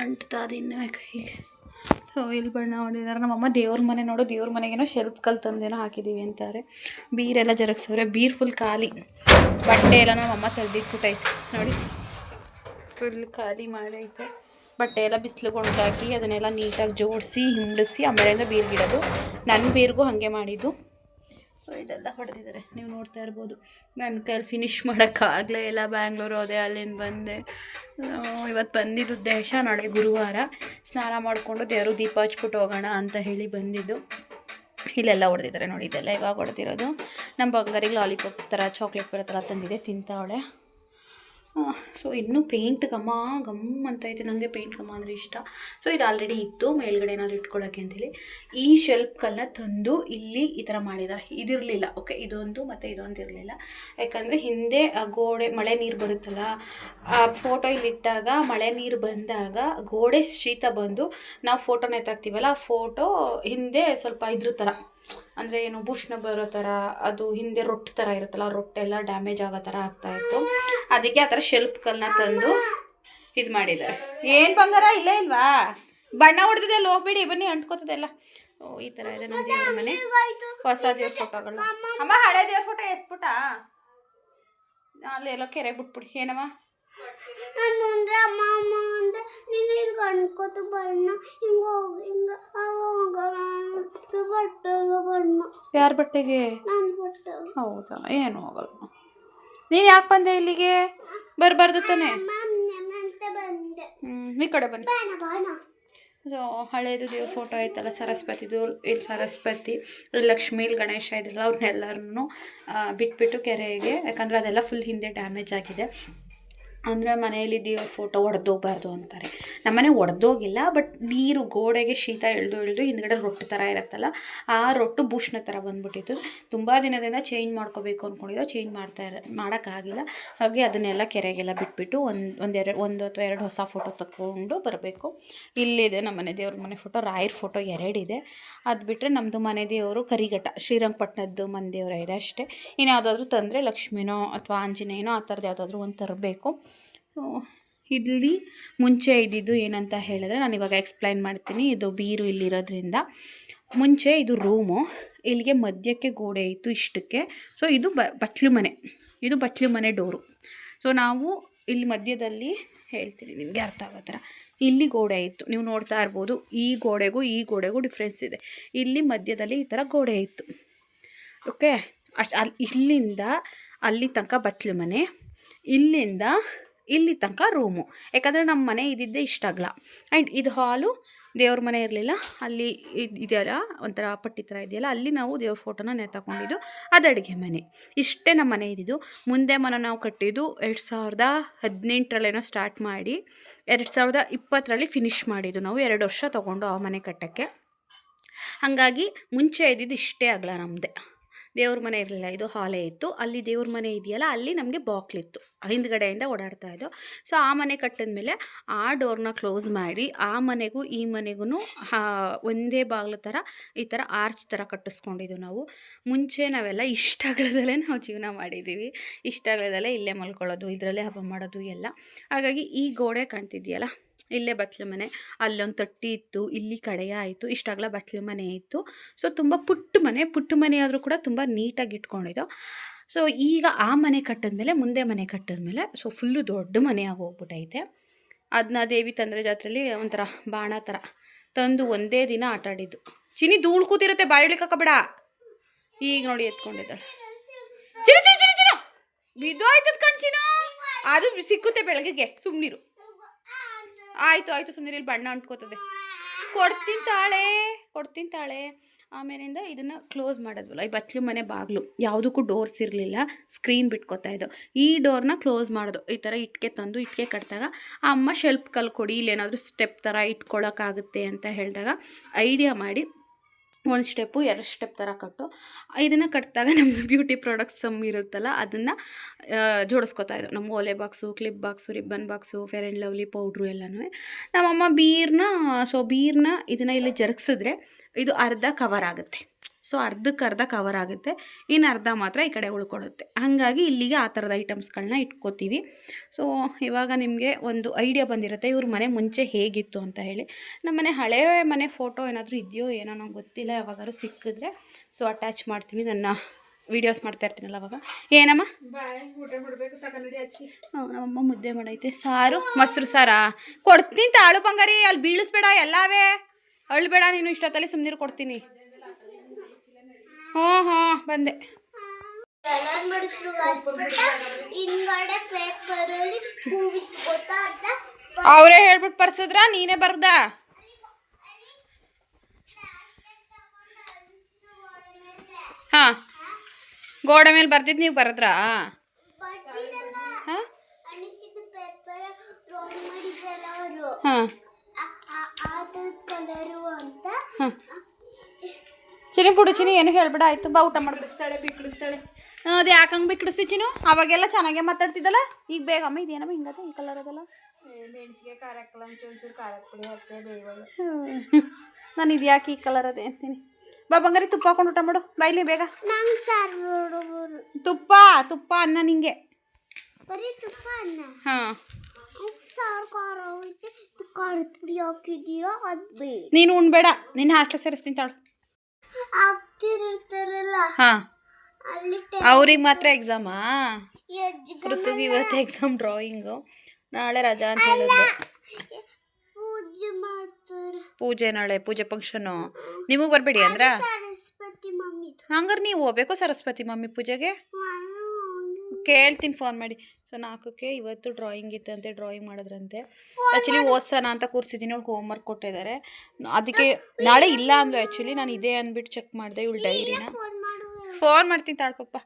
ಅಂಟ್ತಾ ಇನ್ನೂ ಕೈಗೆ. ಸೊ ಇಲ್ಲಿ ಬಣ್ಣ ಹೊಡೆದಿದ್ದಾರೆ. ನಮ್ಮಮ್ಮ ದೇವ್ರ ಮನೆ ನೋಡು, ದೇವ್ರ ಮನೆಗೇನೋ ಶೆಲ್ಫ್ ಕಲ್ ತಂದೇನೋ ಹಾಕಿದ್ದೀವಿ ಅಂತಾರೆ. ಬೀರೆಲ್ಲ ಜರಗ್ಸವ್ರೆ. ಬೀರ್ ಫುಲ್ ಖಾಲಿ. ಬಟ್ಟೆ ಎಲ್ಲ ನಮ್ಮಮ್ಮ ತೆಗೆದಿಟ್ಬಿಟ್ಟೈತೆ ನೋಡಿ, ಫುಲ್ ಖಾಲಿ ಮಾಡೈತೆ. ಬಟ್ಟೆ ಎಲ್ಲ ಬಿಸಿಲಿಗೆ ಒಣಗಾಕಿ ಅದನ್ನೆಲ್ಲ ನೀಟಾಗಿ ಜೋಡಿಸಿ ಹಿಂಡಿಸಿ ಆಮೇಲಿಂದ ಬೀರ್ಗಿಡೋದು. ನನ್ನ ಬೀರ್ಗೂ ಹಾಗೆ ಮಾಡಿದ್ದು. ಸೊ ಇದೆಲ್ಲ ಹೊಡೆದಿದ್ದಾರೆ, ನೀವು ನೋಡ್ತಾ ಇರ್ಬೋದು. ನನ್ನ ಕೈಯಲ್ಲಿ ಫಿನಿಷ್ ಮಾಡೋಕ್ಕಾಗಲೇ ಇಲ್ಲ. ಬ್ಯಾಂಗ್ಳೂರು ಹೋದೆ, ಅಲ್ಲಿಂದ ಬಂದೆ. ಇವತ್ತು ಬಂದಿದ್ದು ಉದ್ದೇಶ, ನಾಳೆ ಗುರುವಾರ ಸ್ನಾನ ಮಾಡಿಕೊಂಡು ದೇವರು ದೀಪ ಹಚ್ಬಿಟ್ಟು ಹೋಗೋಣ ಅಂತ ಹೇಳಿ ಬಂದಿದ್ದು. ಇಲ್ಲೆಲ್ಲ ಹೊಡೆದಿದ್ದಾರೆ ನೋಡಿ, ಇದೆಲ್ಲ ಇವಾಗ ಹೊಡೆದಿರೋದು. ನಮ್ಮ ಬಂಗಾರಿಗೆ ಲಾಲಿಪಾಪ್ ಥರ ಚಾಕ್ಲೇಟ್ ಬರೋ ಥರ ತಂದಿದೆ, ತಿಂತಾವಳೆ. ಸೊ ಇನ್ನೂ ಪೇಂಟ್ ಗಮ್ಮ ಅಂತೈತೆ. ನನಗೆ ಪೇಂಟ್ ಗಮ್ಮ ಅಂದರೆ ಇಷ್ಟ. ಸೊ ಇದು ಆಲ್ರೆಡಿ ಇತ್ತು ಮೇಲ್ಗಡೆ ಏನಾದ್ರು ಇಟ್ಕೊಳ್ಳೋಕ್ಕೆ ಅಂತೇಳಿ. ಈ ಶೆಲ್ಫ್ ಕಲ್ಲನ್ನ ತಂದು ಇಲ್ಲಿ ಈ ಥರ ಮಾಡಿದ್ದಾರೆ. ಇದಿರಲಿಲ್ಲ, ಓಕೆ, ಇದೊಂದು ಮತ್ತು ಇದೊಂದು ಇರಲಿಲ್ಲ. ಯಾಕಂದರೆ ಹಿಂದೆ ಗೋಡೆ ಮಳೆ ನೀರು ಬರುತ್ತಲ್ಲ, ಆ ಫೋಟೋ ಇಲ್ಲಿಟ್ಟಾಗ ಮಳೆ ನೀರು ಬಂದಾಗ ಗೋಡೆ ಶೀತ ಬಂದು ನಾವು ಫೋಟೋನ ಎತ್ತಾಕ್ತೀವಲ್ಲ, ಆ ಫೋಟೋ ಹಿಂದೆ ಸ್ವಲ್ಪ ಇದ್ರ ಥರ, ಅಂದರೆ ಏನು ಭೂಷಣ ಬರೋ ಥರ, ಅದು ಹಿಂದೆ ರೊಟ್ಟು ಥರ ಇರುತ್ತಲ್ಲ, ರೊಟ್ಟೆಲ್ಲ ಡ್ಯಾಮೇಜ್ ಆಗೋ ಥರ ಆಗ್ತಾಯಿತ್ತು. ಅದಕ್ಕೆ ಆ ಥರ ಶೆಲ್ಫ್ ಕಲ್ಲನ್ನ ತಂದು ಇದು ಮಾಡಿದ್ದಾರೆ. ಏನು ಬಂಗಾರ ಇಲ್ಲೇ ಇಲ್ವಾ? ಬಣ್ಣ ಹೊಡೆದಿದೆ, ಅಲ್ಲಿ ಹೋಗ್ಬೇಡಿ, ಬನ್ನಿ ಅಂಟ್ಕೋತದೆಲ್ಲ. ಓ ಈ ಥರ ಇದೆ ನಮ್ಮ ದೇವ್ರ ಮನೆ. ಹೊಸ ದೇವ್ರ ಫೋಟೋಗಳು. ಅಮ್ಮ ಹಳೆ ದೇವ್ರ ಫೋಟೋ ಎಸ್ಬಿಟ್ಟ ಅಲ್ಲಿ ಎಲ್ಲೋ ಕೆರೆ ಬಿಟ್ಬಿಡಿ. ಏನಮ್ಮ ಯಾರ ಬಟ್ಟೆಗೆ? ಹೌದಾ, ಏನು ಹೋಗಲ್ಲ. ನೀನು ಯಾಕೆ ಬಂದೆ ಇಲ್ಲಿಗೆ? ಬರಬಾರ್ದು ತಾನೆ. ಈ ಕಡೆ ಬನ್ನಿ. ಅದು ಹಳೇದು ದೇವ್ರ ಫೋಟೋ ಐತಲ್ಲ, ಸರಸ್ವತಿದು. ಇಲ್ಲಿ ಸರಸ್ವತಿ, ಲಕ್ಷ್ಮೀ, ಇಲ್ಲಿ ಗಣೇಶ ಇದ್ರಲ್ಲ, ಅವ್ರನ್ನೆಲ್ಲರೂ ಬಿಟ್ಬಿಟ್ಟು ಕೆರೆಗೆ, ಯಾಕಂದರೆ ಅದೆಲ್ಲ ಫುಲ್ ಹಿಂದೆ ಡ್ಯಾಮೇಜ್ ಆಗಿದೆ. ಅಂದರೆ ಮನೆಯಲ್ಲಿ ದೇವ್ರ ಫೋಟೋ ಒಡೆದೋಗ್ಬಾರ್ದು ಅಂತಾರೆ. ನಮ್ಮನೆ ಒಡೆದೋಗಿಲ್ಲ, ಬಟ್ ನೀರು ಗೋಡೆಗೆ ಶೀತ ಎಳೆದು ಹಿಂದ್ಗಡೆ ರೊಟ್ಟು ಥರ ಇರುತ್ತಲ್ಲ, ಆ ರೊಟ್ಟು ಭೂಷಣ ಥರ ಬಂದ್ಬಿಟ್ಟಿತ್ತು. ತುಂಬ ದಿನದಿಂದ ಚೇಂಜ್ ಮಾಡ್ಕೋಬೇಕು ಅಂದ್ಕೊಂಡಿದ್ದೋ, ಚೇಂಜ್ ಮಾಡೋಕ್ಕಾಗಿಲ್ಲ. ಹಾಗೆ ಅದನ್ನೆಲ್ಲ ಕೆರೆಗೆಲ್ಲ ಬಿಟ್ಬಿಟ್ಟು ಒಂದು ಅಥವಾ 2 ಹೊಸ ಫೋಟೋ ತಗೊಂಡು ಬರಬೇಕು. ಇಲ್ಲಿದೆ ನಮ್ಮನೆ ದೇವ್ರ ಮನೆ ಫೋಟೋ, ರಾಯರ ಫೋಟೋ 2 ಇದೆ. ಅದು ಬಿಟ್ಟರೆ ನಮ್ಮದು ಮನೆ ದೇವರು ಕರಿಘಟ್ಟ, ಶ್ರೀರಂಗಪಟ್ಟಣದ್ದು ಮನೆ ದೇವರ ಇದೆ ಅಷ್ಟೇ. ಇನ್ನು ಯಾವುದಾದ್ರೂ ತಂದರೆ ಲಕ್ಷ್ಮಿನೋ ಅಥವಾ ಆಂಜನೇಯನೋ ಆ ಥರದ್ದು ಯಾವುದಾದ್ರೂ ಒಂದು ತರಬೇಕು. ಇಲ್ಲಿ ಮುಂಚೆ ಇದ್ದಿದ್ದು ಏನಂತ ಹೇಳಿದ್ರೆ, ನಾನು ಇವಾಗ ಎಕ್ಸ್ಪ್ಲೈನ್ ಮಾಡ್ತೀನಿ. ಇದು ಬೀರು ಇಲ್ಲಿರೋದ್ರಿಂದ ಮುಂಚೆ ಇದು ರೂಮು, ಇಲ್ಲಿಗೆ ಮಧ್ಯಕ್ಕೆ ಗೋಡೆ ಇತ್ತು ಇಷ್ಟಕ್ಕೆ. ಸೊ ಇದು ಬಚ್ಚಲು ಮನೆ, ಇದು ಬಚ್ಚಲು ಮನೆ ಡೋರು. ಸೊ ನಾವು ಇಲ್ಲಿ ಮಧ್ಯದಲ್ಲಿ ಹೇಳ್ತೀನಿ ನಿಮಗೆ ಅರ್ಥ ಆಗೋ ಥರ. ಇಲ್ಲಿ ಗೋಡೆ ಇತ್ತು, ನೀವು ನೋಡ್ತಾ ಇರ್ಬೋದು. ಈ ಗೋಡೆಗೂ ಡಿಫ್ರೆನ್ಸ್ ಇದೆ. ಇಲ್ಲಿ ಮಧ್ಯದಲ್ಲಿ ಈ ಥರ ಗೋಡೆ ಇತ್ತು, ಓಕೆ. ಇಲ್ಲಿಂದ ಅಲ್ಲಿ ತನಕ ಬಚ್ಚಲು ಮನೆ, ಇಲ್ಲಿಂದ ಇಲ್ಲಿ ತನಕ ರೂಮು. ಯಾಕಂದರೆ ನಮ್ಮ ಮನೆ ಇದ್ದಿದ್ದೇ ಇಷ್ಟ ಆಗಲ್ಲ. ಆ್ಯಂಡ್ ಇದು ಹಾಲು, ದೇವ್ರ ಮನೆ ಇರಲಿಲ್ಲ. ಅಲ್ಲಿ ಇದೆಯಲ್ಲ ಒಂಥರ ಪಟ್ಟಿ ಥರ ಇದೆಯಲ್ಲ, ಅಲ್ಲಿ ನಾವು ದೇವ್ರ ಫೋಟೋನ ನೇತಾಕೊಂಡಿದ್ದು. ಅದು ಅಡುಗೆ ಮನೆ. ಇಷ್ಟೇ ನಮ್ಮ ಮನೆ ಇದ್ದಿದ್ದು. ಮುಂದೆ ಮನೆ ನಾವು ಕಟ್ಟಿದ್ದು 2018 ಸ್ಟಾರ್ಟ್ ಮಾಡಿ 2020 ಫಿನಿಷ್ ಮಾಡಿದ್ದು. ನಾವು 2 ವರ್ಷ ತೊಗೊಂಡು ಆ ಮನೆ ಕಟ್ಟೋಕ್ಕೆ. ಹಾಗಾಗಿ ಮುಂಚೆ ಇದ್ದಿದ್ದು ಇಷ್ಟೇ ಆಗಲ್ಲ ನಮ್ಮದೇ. ದೇವ್ರ ಮನೆ ಇರಲಿಲ್ಲ, ಇದು ಹಾಲೇ ಇತ್ತು. ಅಲ್ಲಿ ದೇವ್ರ ಮನೆ ಇದೆಯಲ್ಲ, ಅಲ್ಲಿ ನಮಗೆ ಬಾಕ್ಲಿತ್ತು, ಹಿಂದ್ಗಡೆಯಿಂದ ಓಡಾಡ್ತಾ ಇದ್ದೋ. ಸೊ ಆ ಮನೆ ಕಟ್ಟಿದ್ಮೇಲೆ ಆ ಡೋರ್ನ ಕ್ಲೋಸ್ ಮಾಡಿ ಆ ಮನೆಗೂ ಈ ಮನೆಗೂ ಒಂದೇ ಬಾಗಿಲು ಥರ ಈ ಥರ ಆರ್ಚ್ ಥರ ಕಟ್ಟಿಸ್ಕೊಂಡಿದ್ದು ನಾವು. ಮುಂಚೆ ನಾವೆಲ್ಲ ಇಷ್ಟಗಳದಲ್ಲೇ ನಾವು ಜೀವನ ಮಾಡಿದ್ದೀವಿ, ಇಷ್ಟಗಳದಲ್ಲೇ ಇಲ್ಲೇ ಮಲ್ಕೊಳ್ಳೋದು, ಇದರಲ್ಲೇ ಹಬ್ಬ ಮಾಡೋದು ಎಲ್ಲ. ಹಾಗಾಗಿ ಈ ಗೋಡೆ ಕಾಣ್ತಿದೆಯಲ್ಲ, ಇಲ್ಲೇ ಬಚ್ಚಲು ಮನೆ, ಅಲ್ಲೊಂದು ತೊಟ್ಟಿ ಇತ್ತು, ಇಲ್ಲಿ ಕಡೆಯ ಆಯಿತು, ಇಷ್ಟಾಗಲ ಬಚ್ಚಲು ಮನೆ ಇತ್ತು. ಸೊ ತುಂಬ ಪುಟ್ಟ ಮನೆ ಆದರೂ ಕೂಡ ತುಂಬ ನೀಟಾಗಿ ಇಟ್ಕೊಂಡಿದ್ದು. ಸೊ ಈಗ ಆ ಮನೆ ಕಟ್ಟಿದ್ಮೇಲೆ, ಮುಂದೆ ಮನೆ ಕಟ್ಟಿದ್ಮೇಲೆ ಸೊ ಫುಲ್ಲು ದೊಡ್ಡ ಮನೆ ಆಗಿ ಹೋಗ್ಬಿಟ್ಟೈತೆ. ಅದನ್ನ ದೇವಿ ತಂದರೆ ಜಾತ್ರೆಯಲ್ಲಿ ಒಂಥರ ಬಾಣ ಥರ ತಂದು ಒಂದೇ ದಿನ ಆಟಾಡಿದ್ದು. ಚಿನಿ ಧೂಳು ಕೂತಿರುತ್ತೆ, ಬಾಯಿಳಿಕೆ ಹಾಕಬೇಡ. ಈಗ ನೋಡಿ ಎತ್ಕೊಂಡಿದ್ದಾಳೆ. ಚಿನ್ನು ಚಿನ್ನು ಚಿನ್ನು ಚಿನ್ನು ಬಿದ್ದು ಆಯ್ತದ ಕಣ್ಚಿನ, ಅದು ಸಿಕ್ಕುತ್ತೆ ಬೆಳಗ್ಗೆಗೆ, ಸುಮ್ಮನಿರು. ಆಯಿತು ಸುಮ್ಮನಿರು, ಇಲ್ಲಿ ಬಣ್ಣ ಅಂಟ್ಕೋತದೆ. ಕೊಡ್ತೀನಿ ತಾಳೆ. ಆಮೇಲಿಂದ ಇದನ್ನು ಕ್ಲೋಸ್ ಮಾಡೋದ್ವಲ್ಲ, ಈ ಬಚ್ಚಲು ಮನೆ ಬಾಗಿಲು ಯಾವುದಕ್ಕೂ ಡೋರ್ಸ್ ಇರಲಿಲ್ಲ, ಸ್ಕ್ರೀನ್ ಬಿಟ್ಕೋತಾ ಇದ್ದೋ. ಈ ಡೋರ್ನ ಕ್ಲೋಸ್ ಮಾಡೋದು, ಈ ಥರ ಇಟ್ಟಿಗೆ ತಂದು ಇಟ್ಟಿಗೆ ಕಟ್ಟಿದಾಗ ಅಮ್ಮ ಶೆಲ್ಫ್ ಕಲ್ಲು ಕೊಡಿ, ಇಲ್ಲೇನಾದರೂ ಸ್ಟೆಪ್ ಥರ ಇಟ್ಕೊಳ್ಳೋಕ್ಕಾಗುತ್ತೆ ಅಂತ ಹೇಳಿದಾಗ ಐಡಿಯಾ ಮಾಡಿ 1 ಸ್ಟೆಪ್ಪು 2 ಸ್ಟೆಪ್ ಥರ ಕಟ್ಟು. ಇದನ್ನು ಕಟ್ಟಿದಾಗ ನಮ್ಮದು ಬ್ಯೂಟಿ ಪ್ರಾಡಕ್ಟ್ಸ್ ಇರುತ್ತಲ್ಲ, ಅದನ್ನು ಜೋಡಿಸ್ಕೊತಾ ಇದ್ದೋ. ನಮ್ಮ ಓಲೆ box, clip box, ribbon box, fair and lovely powder ಎಲ್ಲನೂ. ನಮ್ಮಮ್ಮ ಬೀರ್ನ ಇದನ್ನು ಇಲ್ಲಿ ಜರುಗಿಸಿದ್ರೆ ಇದು ಅರ್ಧ ಕವರ್ ಆಗುತ್ತೆ. ಸೊ ಅರ್ಧಕ್ಕರ್ಧ ಕವರ್ ಆಗುತ್ತೆ, ಇನ್ನು ಅರ್ಧ ಮಾತ್ರ ಈ ಕಡೆ ಉಳ್ಕೊಳ್ಳುತ್ತೆ. ಹಾಗಾಗಿ ಇಲ್ಲಿಗೆ ಆ ಥರದ ಐಟಮ್ಸ್ಗಳನ್ನ ಇಟ್ಕೋತೀವಿ. ಸೊ ಇವಾಗ ನಿಮಗೆ ಒಂದು ಐಡಿಯಾ ಬಂದಿರುತ್ತೆ ಇವ್ರ ಮನೆ ಮುಂಚೆ ಹೇಗಿತ್ತು ಅಂತ ಹೇಳಿ. ನಮ್ಮನೆ ಹಳೆಯ ಮನೆ ಫೋಟೋ ಏನಾದರೂ ಇದೆಯೋ ಏನೋ ನಂಗೆ ಗೊತ್ತಿಲ್ಲ, ಯಾವಾಗಾದ್ರೂ ಸಿಕ್ಕಿದ್ರೆ ಸೊ ಅಟ್ಯಾಚ್ ಮಾಡ್ತೀನಿ, ನನ್ನ ವೀಡಿಯೋಸ್ ಮಾಡ್ತಾ ಇರ್ತೀನಲ್ಲ ಅವಾಗ. ಏನಮ್ಮ ಊಟ ಮಾಡಬೇಕು ತಗೊಂಡಿ ಹಚ್ಚಿ. ನಮ್ಮಮ್ಮ ಮುದ್ದೆ ಮಾಡೈತೆ, ಸಾರು ಮೊಸರು ಸಾರಾ ಕೊಡ್ತೀನಿ ತಾಳು ಬಂಗಾರಿ, ಅಲ್ಲಿ ಬೀಳಿಸ್ಬೇಡ, ಎಲ್ಲವೇ ಅಳ್ಬೇಡ ನೀನು, ಇಷ್ಟೊತ್ತಲ್ಲಿ ಸುಮ್ಮನಿರು, ಕೊಡ್ತೀನಿ. ಹ್ಞೂ ಬಂದೆ. ಅವರೇ ಹೇಳ್ಬಿಟ್ಟು ಬರ್ಸಿದ್ರ, ನೀನೇ ಬರ್ದ? ಹಾಂ, ಗೋಡೆ ಮೇಲೆ ಬರ್ದಿದ್ದು ನೀವು ಬರದ್ರಾ? ಹಾಂ ಹಾಂ ಚಿನಿ ಬಿಡು ಚಿನಿ, ಏನು ಹೇಳ್ಬೇಡ, ಆಯಿತು ಬಾ ಊಟ ಮಾಡಿ. ಬಿಕ್ಕಿಡಿಸ್ತಾಳೆ ಅದು ಯಾಕೆ ಹಂಗೆ ಬಿಕ್ಕಿಡಿಸ್ತಿ ಚಿನ್ನು? ಅವಾಗೆಲ್ಲ ಚೆನ್ನಾಗೇ ಮಾತಾಡ್ತಿದ್ದಲ್ಲ, ಈಗ ಬೇಗಮ್ಮ ಇದೇನಮ್ಮ ಹಿಂಗದ ಈ ಕಲರ್ ಅದಲ್ಲ. ಮೆಣಸಿಗೆ ಖಾರ ಹಾಕಲ್ಲ, ಒಂಚೂರು ಖಾರದ ಪುಡಿ ಹಾಕ್ತೆ ಬೇಗ. ನಾನು ಇದು ಯಾಕೆ ಈ ಕಲರ್ ಅದೇ ಅಂತೀನಿ. ಬಾ ಬಂಗಾರಿ, ತುಪ್ಪ ಹಾಕೊಂಡು ಊಟ ಮಾಡು, ಬಾಯ್ಲಿ ಬೇಗ. ತುಪ್ಪ ಅನ್ನ ನಿಂಗೆ. ಹಾಂ ನೀನು ಉಣ್ಬೇಡ, ನಿನ್ನ ಹಾಸ್ಟೆಲ್ ಸೇರಿಸ್ತೀನಿ ತಾಳು. ಹಾಂ ಅವ್ರಿಗೆ ಮಾತ್ರ ಎಕ್ಸಾಮಾ? ಋತುಗೆ ಇವತ್ತು ಎಕ್ಸಾಮ್ ಡ್ರಾಯಿಂಗು, ನಾಳೆ ರಜಾ ಅಂತ ಹೇಳಿದ್ರೆ. ಪೂಜೆ ನಾಳೆ, ಪೂಜೆ ಫಂಕ್ಷನು. ನಿಮಗೆ ಬರಬೇಡಿ ಅಂದ್ರ? ಹಂಗಾರೆ ನೀವು ಹೋಗ್ಬೇಕು ಸರಸ್ವತಿ ಮಮ್ಮಿ ಪೂಜೆಗೆ. ಕೇಳ್ತೀನಿ ಫೋನ್ ಮಾಡಿ. ಸೊ 4ಕ್ಕೆ ಇವತ್ತು ಡ್ರಾಯಿಂಗ್ ಇತ್ತಂತೆ, ಡ್ರಾಯಿಂಗ್ ಮಾಡಿದ್ರಂತೆ. ಆ್ಯಕ್ಚುಲಿ ಓದ್ಸೋಣ ಅಂತ ಕೂರಿಸಿದ್ದೀನಿ, ಅವ್ಳಿಗೆ ಹೋಮ್ವರ್ಕ್ ಕೊಟ್ಟಿದ್ದಾರೆ. ಅದಕ್ಕೆ ನಾಳೆ ಇಲ್ಲ ಅಂದ್ಲು. ಆ್ಯಕ್ಚುಲಿ ನಾನು ಇದೆ ಅಂದ್ಬಿಟ್ಟು ಚೆಕ್ ಮಾಡಿದೆ ಇವಳು ಡೈರಿನ. ಫೋನ್ ಮಾಡ್ತೀನಿ ತಾಳ್ಪಪ್ಪ.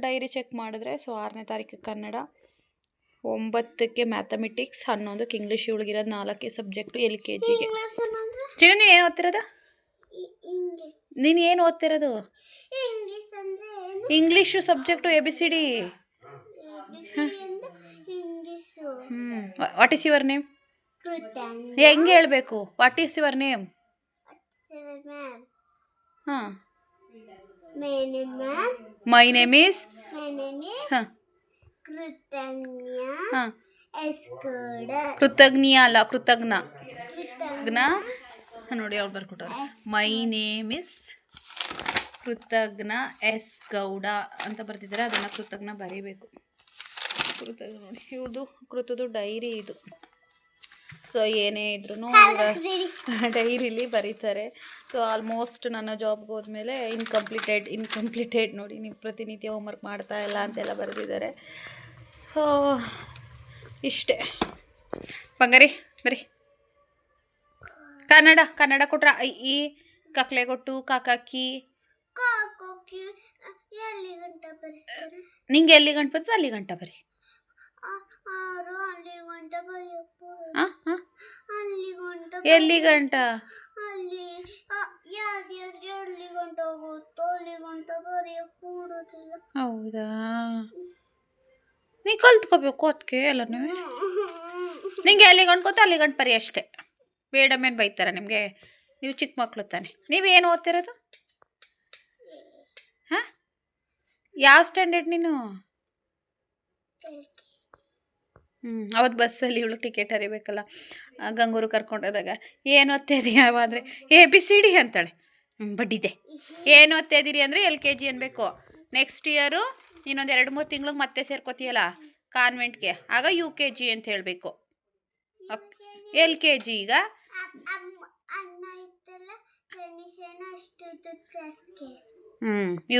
ಡೈರಿ ಚೆಕ್ ಮಾಡಿದ್ರೆ ಸೊ 6ನೇ ತಾರೀಕು ಕನ್ನಡ, 9ಕ್ಕೆ ಮ್ಯಾಥಮೆಟಿಕ್ಸ್, 11ಕ್ಕೆ ಇಂಗ್ಲೀಷ್. ಇವಳಿಗಿರೋದು 4 ಸಬ್ಜೆಕ್ಟು LKGಗೆ. ಚಿನ್ನ ನೀನು ಏನು ಓದ್ತಿರೋದು? ನೀನು ಏನು ಓದ್ತಿರೋದು? English subject ABCD. What is your name? ಹೆಂಗೆ ಹೇಳಬೇಕು? What is your name? ಹಾಂ, ಮೈ ನೇಮ್ ಈಸ್. ಹಾಂ ಹಾಂ, ಕೃತಜ್ಞ ಅಲ್ಲ, ಕೃತಜ್ಞ ನೋಡಿ ಅವ್ರು ಬರ್ಕೊಟ್ಟಾರೆ. My name is Krutagnya S Gowda ಅಂತ ಬರ್ತಿದ್ದಾರೆ, ಅದನ್ನು ಕೃತಜ್ಞ ಬರೀಬೇಕು. ಕೃತಜ್ಞ ನೋಡಿ ಇವ್ರದ್ದು ಕೃತದ್ದು ಡೈರಿ ಇದು. ಸೊ ಏನೇ ಇದ್ರೂ ಡೈರಿಲಿ ಬರೀತಾರೆ. ಸೊ ಆಲ್ಮೋಸ್ಟ್ ನನ್ನ ಜಾಬ್ಗೆ ಹೋದ್ಮೇಲೆ ಇನ್ಕಂಪ್ಲೀಟೆಡ್ ನೋಡಿ, ನೀವು ಪ್ರತಿನಿತ್ಯ ಹೋಮ್ವರ್ಕ್ ಮಾಡ್ತಾ ಇಲ್ಲ ಅಂತೆಲ್ಲ ಬರೆದಿದ್ದಾರೆ. ಸೊ ಇಷ್ಟೇ ಬಂಗಾರಿ, ಬರೀ ಕನ್ನಡ ಕೊಟ್ರ ಈ ಕಕ್ಲೆ ಕೊಟ್ಟು ಕಾಕಾಕಿ. ನಿಂಗೆ ಎಲ್ಲಿ ಗಂಟೆ ಬರ್ತದೆ ಅಲ್ಲಿ ಗಂಟ ಬರೀ. ಎಲ್ಲಿ ಗಂಟ ಹೌದಾ ನೀ ಕಲ್ತ್ಕೋಬೇಕು ಅದಕ್ಕೆ ಎಲ್ಲನೂ ನಿಂಗೆ ಎಲ್ಲಿ ಗಂಟ್ಕೋತ ಅಲ್ಲಿ ಗಂಟು ಬರೀ ಅಷ್ಟೇ ಮೇಡಮ್ ಏನು ಬೈತಾರ ನಿಮಗೆ ನೀವು ಚಿಕ್ಕ ಮಕ್ಕಳು ತಾನೆ ನೀವೇನು ಓದ್ತಿರೋದು ಹಾಂ ಯಾವ ಸ್ಟ್ಯಾಂಡರ್ಡ್ ನೀನು ಅವತ್ತು ಬಸ್ಸಲ್ಲಿ ಇವಳು ಟಿಕೆಟ್ ಹರಿಬೇಕಲ್ಲ ಗಂಗೂರು ಕರ್ಕೊಂಡೋದಾಗ ಏನು ಓದ್ತಾ ಇದೀಯವ ಅಂದರೆ ABCD ಅಂತಾಳೆ ಬಡ್ಡಿದೆ ಏನು ಓದ್ತಾ ಇದ್ದೀರಿ ಅಂದರೆ LKG ಅನ್ಬೇಕು ನೆಕ್ಸ್ಟ್ ಇಯರು ಇನ್ನೊಂದು 2-3 ತಿಂಗ್ಳಿಗೆ ಮತ್ತೆ ಸೇರ್ಕೋತೀಯಲ್ಲ ಕಾನ್ವೆಂಟ್ಗೆ ಆಗ UKG ಅಂತ ಹೇಳಬೇಕು LKG ಈಗ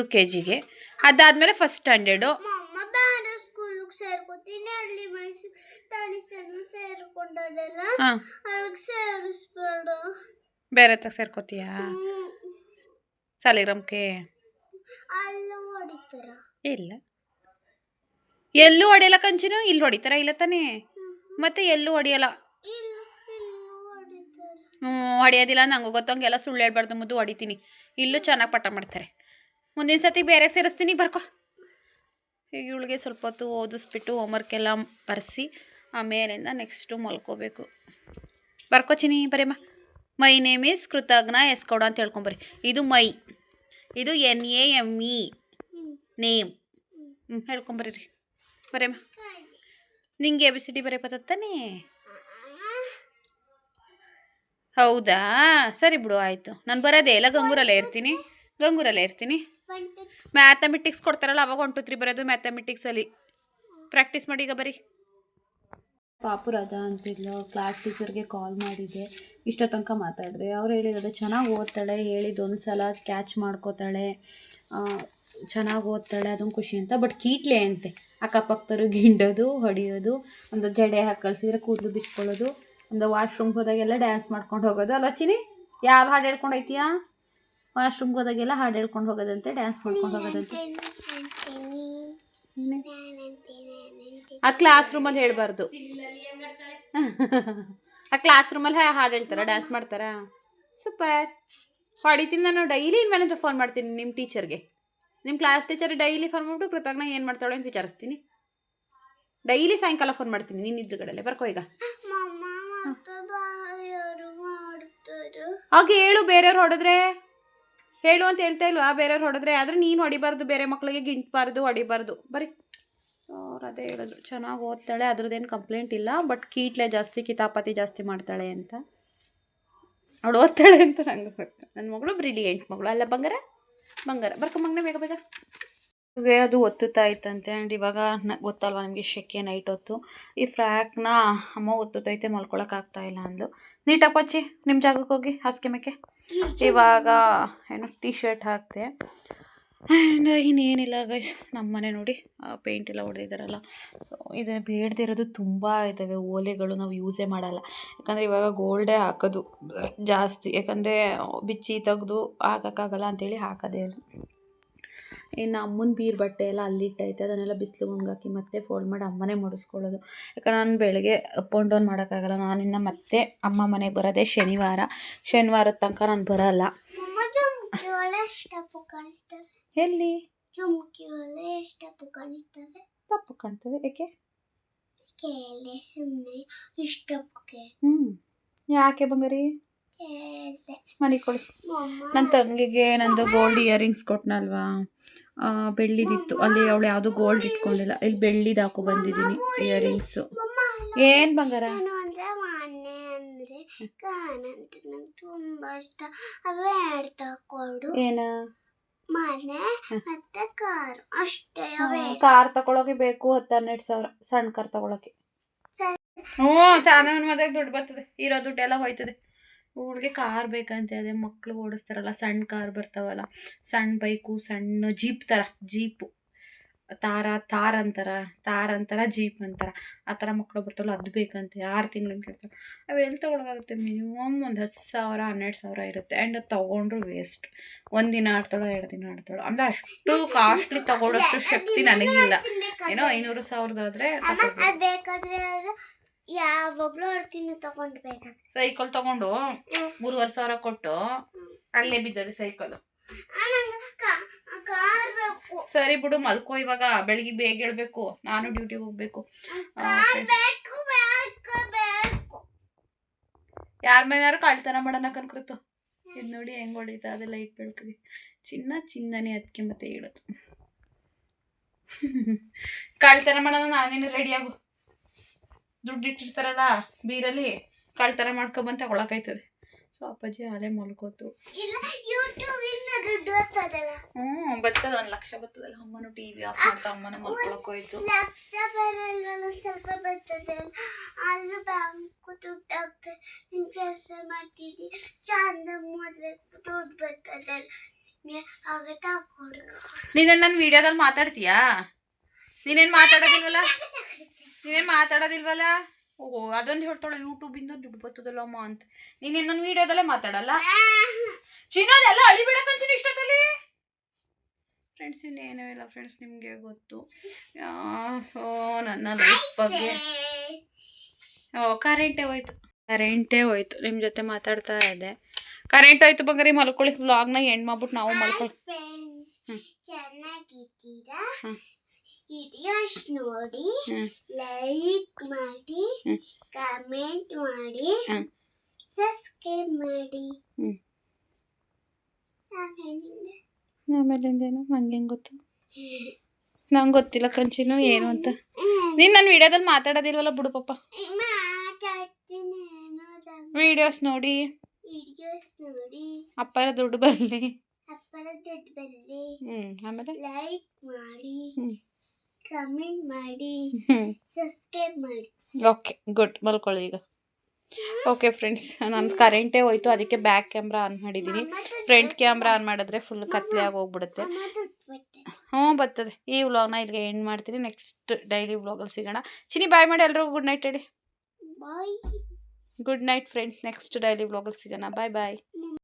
UKGಗೆ ಅದಾದಮೇಲೆ ಫಸ್ಟ್ ಸ್ಟ್ಯಾಂಡರ್ಡು ಬೇರೆ ತಗ ಸೇರ್ಕೋತೀಯಾ ಸಾಲಿಗ್ರಾಮಕ್ಕೆ ಇಲ್ಲ ಎಲ್ಲೂ ಹೊಡೆಯಲ್ಲ ಕಂಚಿನು ಇಲ್ಲಿ ಹೊಡಿತಾರ ಇಲ್ಲ ತಾನೇ ಮತ್ತೆ ಎಲ್ಲೂ ಹೊಡಿಯಲ್ಲ ಹೊಡೆಯೋದಿಲ್ಲ ನಂಗೆ ಗೊತ್ತಂಗೆಲ್ಲ ಸುಳ್ಳು ಹೇಳ್ಬಾರ್ದು ಮುದ್ದು ಹೊಡಿತೀನಿ ಇಲ್ಲೂ ಚೆನ್ನಾಗಿ ಪಾಠ ಮಾಡ್ತಾರೆ ಮುಂದಿನ ಸತಿ ಬೇರೆ ಸೇರಿಸ್ತೀನಿ ಬರ್ಕೊ ಈಗ ಇವಳಿಗೆ ಸ್ವಲ್ಪ ಹೊತ್ತು ಓದಿಸ್ಬಿಟ್ಟು ಹೋಮ್ವರ್ಕ್ ಎಲ್ಲ ಬರೆಸಿ ಆಮೇಲಿಂದ ನೆಕ್ಸ್ಟು ಮಲ್ಕೋಬೇಕು ಬರ್ಕೋಚಿನಿ ಬರೇಮ್ಮ ಮೈ ನೇಮ್ ಈಸ್ ಕೃತಜ್ಞ ಎಸ್ಕೌಡ ಅಂತ ಹೇಳ್ಕೊಂಬರಿ ಇದು ಮೈ ಇದು NAME ನೇಮ್ ಹೇಳ್ಕೊಂಬರೀರಿ ಬರೇಮ್ಮ ನಿಂಗೆ ABCD ಬರೀ ಬತ್ತಾನೆ ಹೌದಾ ಸರಿ ಬಿಡು ಆಯಿತು ನಾನು ಬರೋದೇ ಇಲ್ಲ ಗಂಗೂರಲ್ಲೇ ಇರ್ತೀನಿ ಮ್ಯಾಥಮೆಟಿಕ್ಸ್ ಕೊಡ್ತಾರಲ್ಲ ಅವಾಗ 1 2 3 ಬರೋದು ಮ್ಯಾಥಮೆಟಿಕ್ಸಲ್ಲಿ ಪ್ರಾಕ್ಟೀಸ್ ಮಾಡಿ ಈಗ ಬರೀ ಪಾಪು ರಜಾ ಅಂತಿದ್ಲು ಕ್ಲಾಸ್ ಟೀಚರ್ಗೆ ಕಾಲ್ ಮಾಡಿದ್ದೆ ಇಷ್ಟ ತನಕ ಮಾತಾಡಿದೆ ಅವ್ರು ಹೇಳಿರೋದು ಚೆನ್ನಾಗಿ ಓದ್ತಾಳೆ ಹೇಳಿದ್ದು ಸಲ ಕ್ಯಾಚ್ ಮಾಡ್ಕೋತಾಳೆ ಚೆನ್ನಾಗಿ ಓದ್ತಾಳೆ ಅದೊಂದು ಖುಷಿ ಅಂತ ಬಟ್ ಕೀಟ್ಲೆ ಅಂತೆ ಅಕ್ಕಪಕ್ಕದವ್ರು ಗಿಂಡೋದು ಹೊಡೆಯೋದು ಒಂದು ಜಡೆ ಹಾಕಿ ಕಳಿಸಿದ್ರೆ ಕೂದಲು ಬಿಚ್ಕೊಳ್ಳೋದು ಒಂದು ವಾಶ್ರೂಮ್ಗೆ ಹೋದಾಗೆಲ್ಲ ಡ್ಯಾನ್ಸ್ ಮಾಡ್ಕೊಂಡು ಹೋಗೋದು ಅಲ್ಲ ಚಿನಿ ಯಾವ ಹಾಡು ಹೇಳ್ಕೊಂಡು ಹೋಯ್ತೀಯಾ ವಾಶ್ರೂಮ್ಗೆ ಹೋದಾಗೆಲ್ಲ ಹಾಡು ಹೇಳ್ಕೊಂಡು ಹೋಗೋದಂತೆ ಡ್ಯಾನ್ಸ್ ಮಾಡ್ಕೊಂಡು ಹೋಗೋದಂತೆ ಆ ಕ್ಲಾಸ್ ರೂಮಲ್ಲಿ ಹೇಳ್ಬಾರ್ದು ಆ ಕ್ಲಾಸ್ ರೂಮಲ್ಲಿ ಹಾಡು ಹೇಳ್ತಾರ ಡ್ಯಾನ್ಸ್ ಮಾಡ್ತಾರಾ ಸೂಪರ್ ಹೊಡಿತೀನಿ ನಾನು ಡೈಲಿ ಇನ್ಮೇಲೆ ಫೋನ್ ಮಾಡ್ತೀನಿ ನಿಮ್ಮ ಟೀಚರ್ಗೆ ನಿಮ್ಮ ಕ್ಲಾಸ್ ಟೀಚರ್ ಡೈಲಿ ಫೋನ್ ಮಾಡಿಬಿಟ್ಟು ಕೃತಜ್ಞ ಏನು ಮಾಡ್ತಾಳೆ ಅಂತ ವಿಚಾರಿಸ್ತೀನಿ ಡೈಲಿ ಸಾಯಂಕಾಲ ಫೋನ್ ಮಾಡ್ತೀನಿ ನೀನು ಇದ್ರಗಡೆಲೆ ಬರ್ಕೋ ಈಗ ಹಾಗೆ ಹೇಳು ಬೇರೆಯವ್ರು ಹೊಡೆದ್ರೆ ಹೇಳು ಅಂತ ಹೇಳ್ತಾ ಇಲ್ವಾ ಬೇರೆಯವ್ರು ಹೊಡೆದ್ರೆ ಆದರೆ ನೀನು ಹೊಡಿಬಾರ್ದು ಬೇರೆ ಮಕ್ಕಳಿಗೆ ಗಿಂಟ್ಬಾರ್ದು ಹೊಡಿಬಾರ್ದು ಬರೀ ಅವ್ರು ಅದೇ ಹೇಳಿದ್ರು ಚೆನ್ನಾಗಿ ಓದ್ತಾಳೆ ಅದ್ರದ್ದೇನು ಕಂಪ್ಲೇಂಟ್ ಇಲ್ಲ ಬಟ್ ಕೀಟ್ಲೆ ಜಾಸ್ತಿ ಕಿತಾಪತಿ ಜಾಸ್ತಿ ಮಾಡ್ತಾಳೆ ಅಂತ ಅವಳು ಓದ್ತಾಳೆ ಅಂತ ನಂಗೆ ಗೊತ್ತು ನನ್ನ ಮಗಳು ಬ್ರಿಲಿಯಂಟ್ ಮಗಳು ಅಲ್ಲ ಬಂಗಾರ ಬರ್ಕೊ ಮಗನೇ ಬೇಗ ಬೇಗ ಅದು ಒತ್ತುತ್ತಾ ಇತ್ತಂತೆ ಆ್ಯಂಡ್ ಇವಾಗ ಗೊತ್ತಲ್ವ ನಿಮಗೆ ಶೆಕೆ ನೈಟ್ ಹೊತ್ತು ಈ ಫ್ರ್ಯಾಕ್ನ ಅಮ್ಮ ಒತ್ತುತ್ತೈತೆ ಮಲ್ಕೊಳಕ್ಕಾಗ್ತಾ ಇಲ್ಲ ಅಂದು ನೀಟಾಗಿ ಪಚ್ಚಿ ನಿಮ್ಮ ಜಾಗಕ್ಕೆ ಹೋಗಿ ಹಾಸಿಗೆ ಮೇಕೆ ಇವಾಗ ಏನು ಟೀ ಶರ್ಟ್ ಹಾಕಿದೆ ಆ್ಯಂಡ್ ಇನ್ನೇನಿಲ್ಲ ಗೈಸ್ ನಮ್ಮ ಮನೆ ನೋಡಿ ಪೇಂಟ್ ಎಲ್ಲ ಹೊಡೆದಿದ್ದಾರಲ್ಲ ಸೊ ಇದು ಬೇಡದಿರೋದು ತುಂಬ ಇದ್ದಾವೆ ಓಲೆಗಳು ನಾವು ಯೂಸೇ ಮಾಡಲ್ಲ ಯಾಕಂದರೆ ಇವಾಗ ಗೋಲ್ಡೇ ಹಾಕೋದು ಜಾಸ್ತಿ ಯಾಕಂದರೆ ಬಿಚ್ಚಿ ತೆಗೆದು ಹಾಕೋಕ್ಕಾಗಲ್ಲ ಅಂಥೇಳಿ ಹಾಕೋದೇ ಇಲ್ಲ ಇನ್ನು ಅಮ್ಮನ ಬೀರು ಬಟ್ಟೆ ಎಲ್ಲ ಅಲ್ಲಿಟ್ಟೈತೆ ಅದನ್ನೆಲ್ಲ ಬಿಸಿಲು ಒಣಗಾಕಿ ಮತ್ತೆ ಫೋಲ್ಡ್ ಮಾಡಿ ಅಮ್ಮನೇ ಮುಡಿಸ್ಕೊಳ್ಳೋದು ಯಾಕಂದ್ರೆ ನಾನು ಬೆಳಗ್ಗೆ ಅಪ್ ಆ್ಯಂಡ್ ಡೌನ್ ಮಾಡೋಕ್ಕಾಗಲ್ಲ ನಾನಿನ್ನು ಮತ್ತೆ ಅಮ್ಮ ಮನೆಗೆ ಬರೋದೇ ಶನಿವಾರದ ತನಕ ನಾನು ಬರೋಲ್ಲ ಎಲ್ಲಿ ತಪ್ಪು ಕಾಣ್ತವೆ ಏಕೆ ಯಾಕೆ ಬಂಗಾರಿ ಮನೆ ಕೊಡಿ ನನ್ನ ತಂಗಿಗೆ ನಂದು ಗೋಲ್ಡ್ ಇಯರಿಂಗ್ಸ್ ಕೊಟ್ಟನಲ್ವಾ ಬೆಳ್ಳಿದಿತ್ತು ಅಲ್ಲಿ ಅವಳು ಯಾವುದು ಗೋಲ್ಡ್ ಇಟ್ಕೊಂಡಿಲ್ಲ ಇಲ್ಲಿ ಬೆಳ್ಳಿದು ಹಾಕೊ ಬಂದಿದ್ದೀನಿ ಇಯರಿಂಗ್ಸು ಏನು ಬಂಗಾರ ಏನ ಕಾರ್ ತಗೊಳಕ್ಕೆ ಬೇಕು 10-12 ಸಾವಿರ ಸಣ್ಣ ಕಾರ್ ತಗೊಳಕ್ಕೆ ಚಾನಲ್ ಮದ್ವೆಗೆ ದುಡ್ಡು ಬರ್ತದೆ ಇರೋ ದುಡ್ಡೆಲ್ಲ ಹೋಯ್ತದೆ ಹುಡುಗಿ ಕಾರ್ ಬೇಕಂತೆ ಅದೇ ಮಕ್ಳು ಓಡಿಸ್ತಾರಲ್ಲ ಸಣ್ಣ ಕಾರ್ ಬರ್ತಾವಲ್ಲ ಸಣ್ಣ ಬೈಕು ಸಣ್ಣ ಜೀಪ್ ಥರ ಜೀಪು ತಾರ್ ಅಂತಾರ ಜೀಪ್ ಅಂತಾರ, ಆ ಥರ ಮಕ್ಕಳು ಬರ್ತಾವಲ್ಲ ಅದು ಬೇಕಂತೆ 6 ತಿಂಗಳಿಂದ ಕೇಳ್ತಾರೆ. ಅವು ಎಲ್ಲಿ ತೊಗೊಳಕಾಗುತ್ತೆ? ಮಿನಿಮಮ್ ಒಂದು 10,000 12,000 ಇರುತ್ತೆ. ಆ್ಯಂಡ್ ಅದು ತೊಗೊಂಡ್ರು ವೇಸ್ಟ್. 1 ದಿನ ಆಡ್ತಾಳೋ 2 ದಿನ ಆಡ್ತಾಳೋ, ಅಂದರೆ ಅಷ್ಟು ಕಾಸ್ಟ್ಲಿ ತೊಗೊಳ್ಳೋಷ್ಟು ಶಕ್ತಿ ನನಗಿಲ್ಲ. ಏನೋ 500,000 ಆದರೆ ಬೇಕಾದ್ರೆ ಯಾವಾಗಲೂ ಆಡ್ತೀನಿ ತಗೊಂಡ್ಬೇಕು. ಸೈಕಲ್ ತೊಗೊಂಡು 3,500 ಕೊಟ್ಟು ಅಲ್ಲೇ ಬಿದ್ದದೆ ಸೈಕಲ್. ಸರಿ ಬಿಡು, ಮಲ್ಕೋ ಇವಾಗ. ಬೆಳಿಗ್ಗೆ ಬೇಗ ಹೇಳ್ಬೇಕು, ನಾನು ಡ್ಯೂಟಿಗೆ ಹೋಗ್ಬೇಕು. ಯಾರ ಮೇಲಾರು ಕಳ್ತನ ಮಾಡೋಣ ಕನ್ಕೃತು. ಇದು ನೋಡಿ ಹೆಂಗ್ ಹೊಡಿತಾ ಅದೇ ಲೈಟ್ ಬೆಳಕಿಗೆ. ಚಿನ್ನನೇ ಅದಕ್ಕೆ ಮತ್ತೆ ಹೇಳೋದು. ಕಳ್ತನ ಮಾಡೋಣ, ನಾನೇನು ರೆಡಿಯಾಗು. ದುಡ್ಡು ಇಟ್ಟಿರ್ತಾರಲ್ಲ ಬೀರಲ್ಲಿ, ಕಳ್ತನ ಮಾಡ್ಕೊಬಂತ ತಗೊಳಕಾಯ್ತದೆ. ಸೊ ಅಪ್ಪಾಜಿ ಅಲ್ಲೇ ಮಲ್ಕೋತು. ಬರ್ತದ 1 ಲಕ್ಷ ಬರ್ತದಲ್ಲ. ಅಮ್ಮನು ಟಿವಿ ಆಫ್ ಮಾಡ್ತಾ ಅಮ್ಮನ ಮಲ್ಕೊಳಕ್ ಹೋಯ್ತು. ಸ್ವಲ್ಪ ಬರ್ತದೆ, ಅಲ್ಲೂ ಬ್ಯಾಂಕ್ ದುಡ್ಡು ಆಗ್ತದೆ. ನಿನ್ ಕೆಲಸ ಮಾಡ್ತಿದ್ದಿ, ಚಂದ ಮದ್ವೆ ದುಡ್ಡು ಬರ್ತದೆ, ಆಗ ತಗೊಂಡು. ನೀನೇನು ನನ್ನ ವಿಡಿಯೋದಲ್ಲಿ ಮಾತಾಡ್ತೀಯಾ? ನೀನೇನು ಮಾತಾಡೋದಿಲ್ವಲ್ಲ? ಓಹೋ, ಅದೊಂದು ಹೇಳ್ತಾಳೆ ಯೂಟ್ಯೂಬಿಂದ ದುಡ್ಡು ಬರ್ತದಲ್ಲ ಅಮ್ಮ ಅಂತ. ನೀನೇನು ನನ್ನ ವಿಡಿಯೋದಲ್ಲೇ ಮಾತಾಡಲ್ಲ? ಚಿನ್ನೋದೆಲ್ಲ ಅಳಿಬಿಡಕ್ಕಂಚಿನ ಇಷ್ಟದಲ್ಲಿ. ಫ್ರೆಂಡ್ಸ್, ಇನ್ನೇನೂ ಇಲ್ಲ ಫ್ರೆಂಡ್ಸ್, ನಿಮಗೆ ಗೊತ್ತು ನನ್ನ ಲೈಫ್ ಬಗ್ಗೆ. ಕರೆಂಟೇ ಹೋಯ್ತು. ನಿಮ್ಮ ಜೊತೆ ಮಾತಾಡ್ತಾ ಇದ್ದೆ, ಕರೆಂಟ್ ಹೋಯ್ತು. ಬಂಗಾರಿ ಮಲ್ಕೊಳ್ಳಿ. ವ್ಲಾಗ್ನ ಎಂಡ್ ಮಾಡ್ಬಿಟ್ಟು ನಾವು ಮಲ್ಕೊಳ್ಳಿ. ಚೆನ್ನಾಗಿದ್ದೀರಾ? ವಿಡಿಯೋಸ್ ನೋಡಿ, ಲೈಕ್ ಮಾಡಿ, ಕಮೆಂಟ್ ಮಾಡಿ, ಸಬ್ಸ್ಕ್ರೈಬ್ ಮಾಡಿ. ಆಮೇಲಿಂದೇನು ನಂಗೆ ಹೆಂಗೆ ಗೊತ್ತು? ನಂಗೆ ಗೊತ್ತಿಲ್ಲ ಕಂಚಿನು ಏನು ಅಂತ. ನೀನು ನನ್ನ ವಿಡಿಯೋದಲ್ಲಿ ಮಾತಾಡೋದಿಲ್ವಲ್ಲ ಬಿಡು ಪಾಪ. ವಿಡಿಯೋಸ್ ನೋಡಿ ಅಪ್ಪರ ದುಡ್ಡು ಬರಲಿ. ಆಮೇಲೆ ಲೈಕ್ ಮಾಡಿ, ಕಮೆಂಟ್ ಮಾಡಿ, ಸಬ್ಸ್ಕ್ರೈಬ್ ಮಾಡಿ. Okay, good. ಮಲ್ಕೊಳ್ಳಿ ಈಗ. ಓಕೆ ಫ್ರೆಂಡ್ಸ್, ನನ್ನ ಕರೆಂಟೇ ಹೋಯ್ತು, ಅದಕ್ಕೆ ಬ್ಯಾಕ್ ಕ್ಯಾಮ್ರಾ ಆನ್ ಮಾಡಿದ್ದೀನಿ. ಫ್ರಂಟ್ ಕ್ಯಾಮ್ರಾ ಆನ್ ಮಾಡಿದ್ರೆ ಫುಲ್ ಕತ್ಲೆ ಆಗಿ ಹೋಗ್ಬಿಡುತ್ತೆ. ಬರ್ತದೆ. ಈ ವ್ಲಾಗ್ನ ಇಲ್ಲಿಗೆ ಎಂಡ್ ಮಾಡ್ತೀನಿ. ನೆಕ್ಸ್ಟ್ ಡೈಲಿ ವ್ಲಾಗಲ್ಲಿ ಸಿಗೋಣ. ಚಿನಿ ಬಾಯ್ ಮಾಡಿ ಎಲ್ರಿಗೂ ಗುಡ್ ನೈಟ್ ಹೇಳಿ. Bye. Good night friends. Next daily ವ್ಲಾಗಲ್ಲಿ ಸಿಗೋಣ. ಬಾಯ್ ಬಾಯ್.